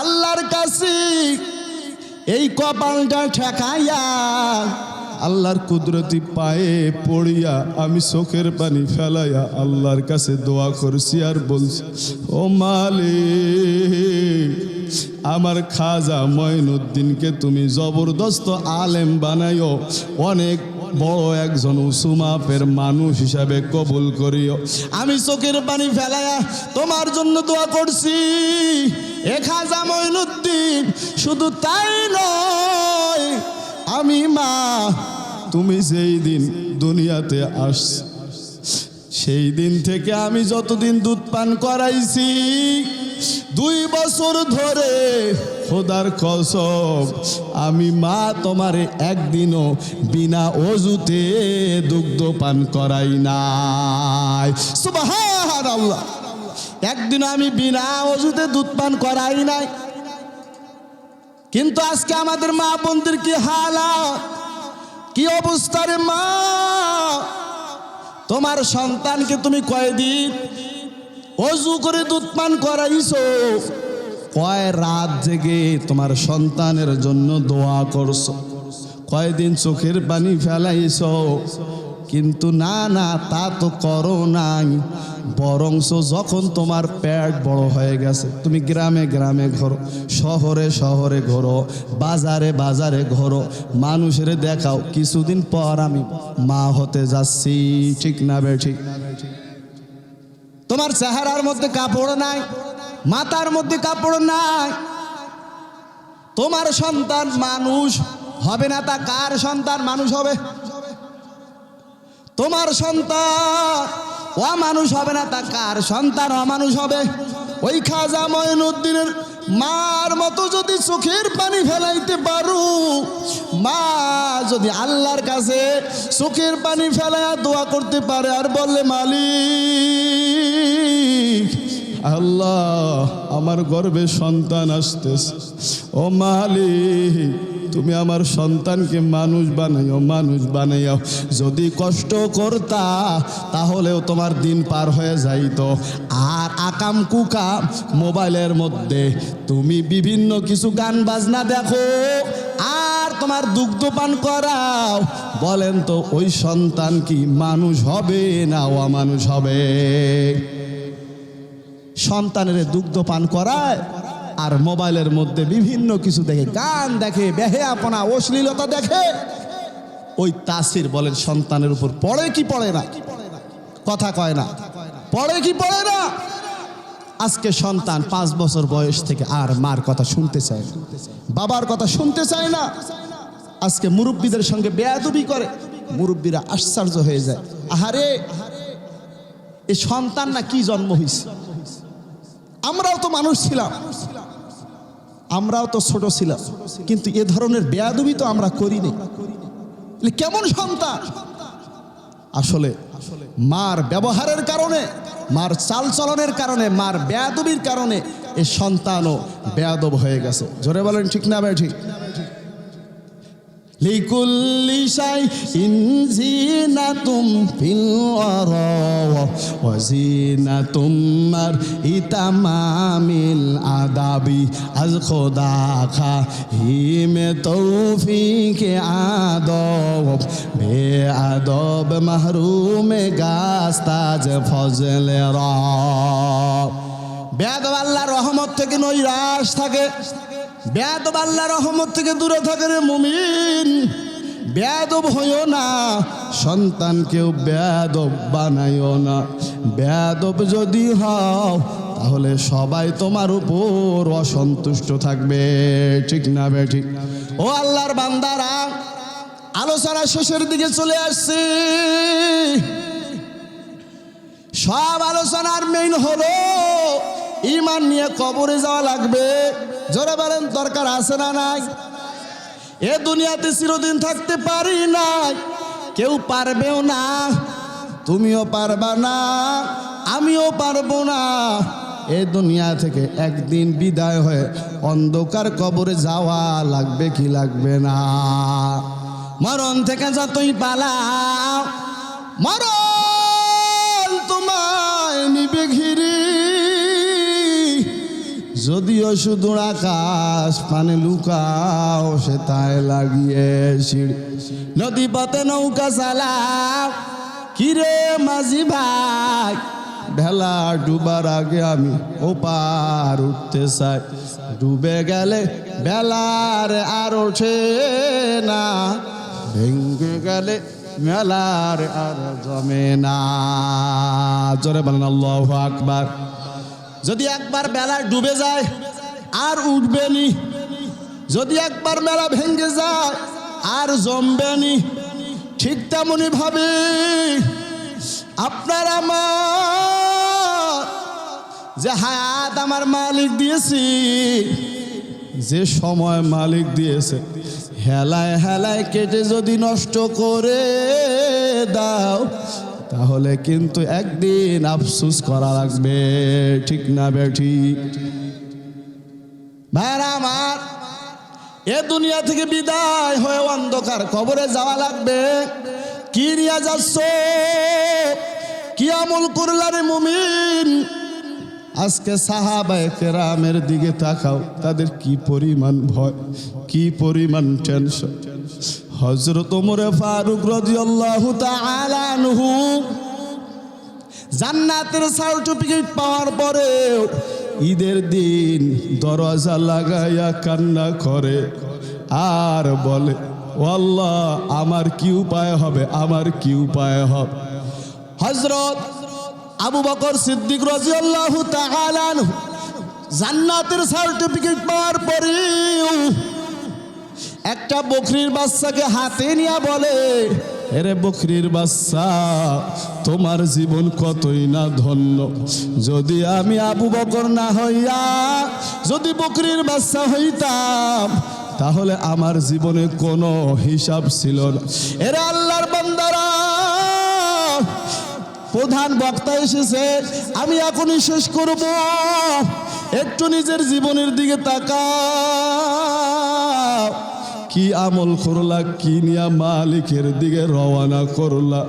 আল্লাহর কাছে এই কপালটা ঠেকাইয়া আল্লাহর কুদরতি পায়ে পড়িয়া আমি চোখের পানি ফেলাইয়া আল্লাহর কাছে দোয়া করছি আর বলছি, ও মালিক আমার খাজা মঈনুদ্দিনকে তুমি জবরদস্ত আলেম বানাইও, অনেক বড় একজন উঁচু মাপের মানুষ হিসাবে কবুল করিও। আমি চোখের পানি ফেলায়া তোমার জন্য দোয়া করছি। এ খাজা মঈনুদ্দিন শুধু তাই নয়, আমি মা তুমি যেই দিন দুনিয়াতে আস সেই দিন থেকে আমি যতদিন দুধ পান করাইছি 2 বছর ধরে খোদার কসম আমি মা তোমারে একদিনও বিনা অজুতে দুগ্ধ পান করাই নাই। সুবহানাল্লাহ, একদিনও আমি বিনা অজুতে দুধ পান করাই নাই। কিন্তু আজকে আমাদের মা বোনদের কি হালাত, কি অবস্থা রে মা। তোমার সন্তানকে তুমি কয়দিন অজু করে দুধ পান করাইছো, কয় রাত জেগে তোমার সন্তানের জন্য দোয়া করছো, কয়দিন চোখের পানি ফেলাইছো। কিন্তু না না, তা তো করো নাই। বরংস যখন তোমার পেট বড় হয়ে গেছে, তুমি গ্রামে গ্রামে ঘোরো, শহরে শহরে ঘোরো, বাজারে বাজারে ঘোরো, মানুষের দেখাও কিছুদিন পর আমি মা হতে যাচ্ছি। ঠিক না বে ঠিক? তোমার চেহারার মধ্যে কাপড় নাই, মাথার মধ্যে কাপড় নাই। তোমার সন্তান মানুষ হবে না, তা কার সন্তান মানুষ হবে? তোমার সন্তান অমানুষ হবে না, তা কার সন্তান অমানুষ হবে? ওই খাজা মঈনুদ্দিনের মার মতো যদি চোখের পানি ফেলাইতে পারো, মা যদি আল্লাহর কাছে চোখের পানি ফেলাইয়া দোয়া করতে পারে আর বললে, মালিক আল্লাহ আমার গর্ভে সন্তান আসতেছে, ও মালিক তুমি আমার সন্তানকে মানুষ বানাইও, মানুষ বানাইও। যদি কষ্ট করতা তাহলেও তোমার দিন পার হয়ে যাইতো। আর আকাম কুকাম মোবাইলের মধ্যে তুমি বিভিন্ন কিছু গান বাজনা দেখো আর তোমার দুগ্ধ পান করাও, বলেন তো ওই সন্তান কি মানুষ হবে না অমানুষ হবে? সন্তানের দুগ্ধ পান করায় আর মোবাইলের মধ্যে বিভিন্ন কিছু দেখে, গান দেখে, বেহেয়াপনা, অশ্লীলতা দেখে, ওই তাসির বলেন সন্তানের উপর পড়ে কি পড়ে না? কথা কয় না, পড়ে কি পড়ে না? আজকে সন্তান 5 বছর বয়স থেকে আর মার কথা শুনতে চায় না, বাবার কথা শুনতে চায় না। আজকে মুরব্বীদের সঙ্গে বেয়াদবি করে, মুরব্বীরা আশ্চর্য হয়ে যায়, আহারে এই সন্তান না কি জন্ম হয়েছে। আমরাও তো মানুষ ছিলাম, আমরাও তো ছোট ছিলাম, কিন্তু এ ধরনের বেয়াদবি তো আমরা করিনি। কেমন সন্তান? আসলে মার ব্যবহারের কারণে, মার চালচলনের কারণে, মার বেয়াদবির কারণে এই সন্তানও বেয়াদব হয়ে গেছে। জোরে বলেন ঠিক না ভাই? ঠিক। লিকুল্লি শাইইন জিনাতুম ফিল ওয়ারা ওয়া জিনাতুম মারইতামামিল আদাবি আজ খোদা খাহিমে তৌফিকে আদব বেআদব মাহরুমে গাস্তাজ ফজলে রব। বেয়াদব আল্লাহর রহমত থেকে নৈরাশ থাকে, বেয়াদব আল্লাহর রহমত থেকে দূরে থাকে রে মুমিন। বেয়াদব হইও না, সন্তানকেও বেয়াদব বানাইও না। বেয়াদব যদি হও তাহলে সবাই তোমার উপর অসন্তুষ্ট থাকবে। ঠিক না বে ঠিক? ও আল্লাহর বান্দারা, আলোচনা শেষের দিকে চলে আসছে। সব আলোচনার মেইন হলো ঈমান নিয়ে কবরে যাওয়া লাগবে। জোরে বলেন দরকার আছে না নাই? এ দুনিয়াতে চিরদিন থাকতে পারি নাই, কেউ পারবেও না, তুমিও পারবা না, আমিও পারবো না। এ দুনিয়া থেকে একদিন বিদায় হয়ে অন্ধকার কবরে যাওয়া লাগবে কি লাগবে না? মরণ থেকে যতই পালাও, মরণ তোমায় নিবে ঘিরি। যদিও শুধু আকাশ পানে লুকাও, সে তাই লাগিয়ে সিঁড়ি। নদী পথে নৌকা চালাও, কিরে মাঝি ভাই, ভেলা ডুবার আগে আমি ওপার উঠতে চাই। ডুবে গেলে বেলার আর ওঠে না, ভেঙে গেলে মেলার আর জমে না। জোরে বলেন আল্লাহু আকবার। যদি একবার বেলা ডুবে যায় আর উঠবে নি, যদি একবার মেলা ভেঙে যায় আর জমবে নি, ঠিক তেমনি ভাবে আপনার আমার যে হায়াত আমার মালিক দিয়েছি, যে সময় মালিক দিয়েছে, হেলায় হেলায় কেটে যদি নষ্ট করে দাও তাহলে কিন্তু একদিন আফসোস করা লাগবে, ঠিক না বেঠি? ভাইরা আমার, এ দুনিয়া থেকে বিদায় হয়ে অন্ধকার কবরে যাওয়া লাগবে। কি নিয়ে যাচ্ছ? কি আমল করলারে মুমিন? আজকে সাহাবায়ে কেরামের দিকে তাকাও, তাদের কি পরিমাণ ভয়, কি পরিমাণ টেনশন। হযরত ওমর ফারুক রাদিয়াল্লাহু তাআলা আনহু জান্নাতের সার্টিফিকেট পাওয়ার পরে ঈদের দিন দরজা লাগাইয়া কান্না করে আর বলে, ও আল্লাহ, আমার কি উপায় হবে, আমার কি উপায় হবে? হযরত আবু বকর সিদ্দিক রাদিয়াল্লাহু তাআলা আনহু জান্নাতের সার্টিফিকেট পাওয়ার পরে একটা বকরির বাচ্চাকে হাতে নিয়ে বলে, এরে বকরির বাচ্চা, তোমার জীবন কতই না ধন্য। যদি আমি আবু বকর না হইয়া যদি বকরির বাচ্চা হইতাম তাহলে আমার জীবনে কোনো হিসাব ছিল না। এরে আল্লাহর বান্দারা, প্রধান বক্তা এসেছে, আমি এখনই শেষ করব। একটু নিজের জীবনের দিকে তাকাও। কি আমল করলা, কি নিয়া মালিকের দিকে রওনা করলা,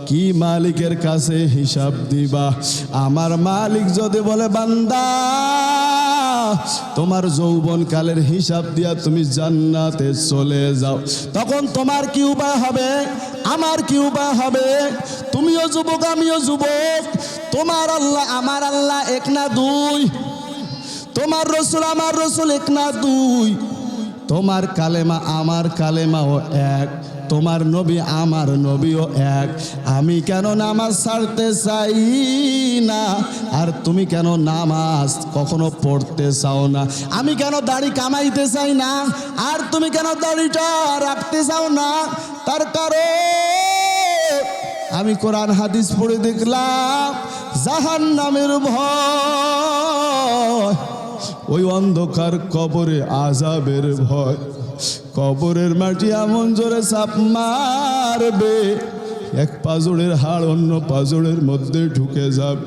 কি মালিকের কাছে হিসাব দিবা? আমার মালিক যদি বলে, বান্দা, তোমার যৌবনকালের হিসাব দিয়া তুমি জান্নাতে চলে যাও, তখন তোমার কি উপায় হবে, আমার কি উপায় হবে? তুমিও যুবক, আমিও যুবক। তোমার আল্লাহ আমার আল্লাহ এক না দুই, তোমার রসুল আমার রসুল এক না দুই, তোমার কালেমা আমার কালেমাও এক, তোমার নবী আমার নবীও এক। আমি কেন নামাজ ছাড়তে চাই না, আর তুমি কেন নামাজ কখনো পড়তে চাও না? আমি কেন দাড়ি কামাইতে চাই না, আর তুমি কেন দাড়িটা রাখতে চাও না? তার কারণ আমি কোরআন হাদিস পড়ে দেখলাম, জাহান্নামের ভয়, ওই অন্ধকার কবরে আযাবের ভয়। কবরের মাটি এমন জোরে চাপ মারবে, এক পাজরের হাড় অন্য পাজরের মধ্যে ঢুকে যাবে।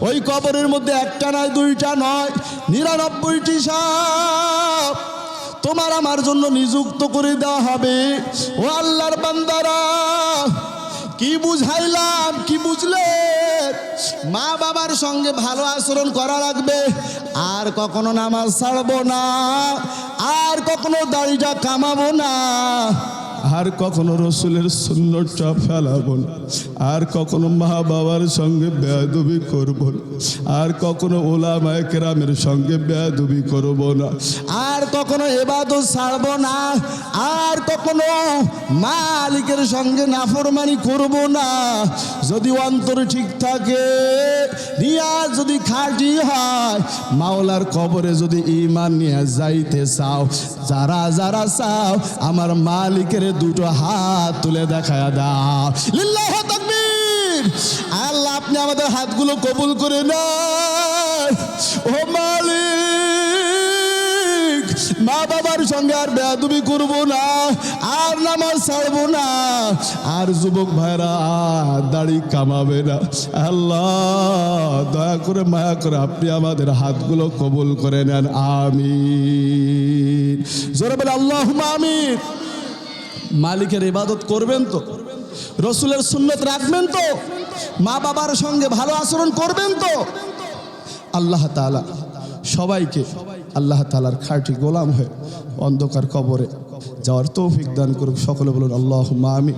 ওই কবরের মধ্যে একটা নয়, দুইটা নয়, 99টি সাপ তোমার আমার জন্য নিযুক্ত করে দেওয়া হবে। ও আল্লাহর বান্দারা, কি বুঝাইলাম, কি বুঝলে? মা বাবার সঙ্গে ভালো আচরণ করা লাগবে, আর কখনো নামাজ ছাড়বো না, আর কখনো দাড়িটা কামাবো না, আর কখনো রসুলের সুন্নতটা ফেলাবো না, আর কখনো মা বাবার সঙ্গে বেয়াদবি করব না, আর কখনো উলামায়ে কেরামের সঙ্গে বেয়াদবি করব না, আর কখনো ইবাদত ছাড়ব না, আর কখনো মালিকের সঙ্গে নাফরমানি করব না। যদি অন্তর ঠিক থাকে, নিয়াজ যদি খাঁটি হয়, মাওলার কবরে যদি ঈমান নিয়ে যাইতে চাও, যারা যারা চাও, আমার মালিকের দুটো হাত তুলে দেখায়া দাও। লিল্লাহু তাকবীর। আল্লাহ, আপনি আমাদের হাতগুলো কবুল করে নেন। ও মালিক, মা বাবার সঙ্গে আর বেয়াদবি করব না, আর নামাজ ছাড়বো না, আর যুবক ভাইরা দাড়ি কামাবে না। আল্লাহ, দয়া করে মায়া করে আপনি আমাদের হাতগুলো কবুল করে নেন। আমিন। জোরে বলে আল্লাহুম্মা আমিন। মালিকের ইবাদত করবেন তো, রসুলের সুন্নত রাখবেন তো, মা বাবার সঙ্গে ভালো আচরণ করবেন তো। আল্লাহ তাআলা সবাইকে আল্লাহ তাআলার খাঁটি গোলাম হয়ে অন্ধকার কবরে যাওয়ার তৌফিক দান করুক। সকলে বলুন আল্লাহুম্মা আমিন।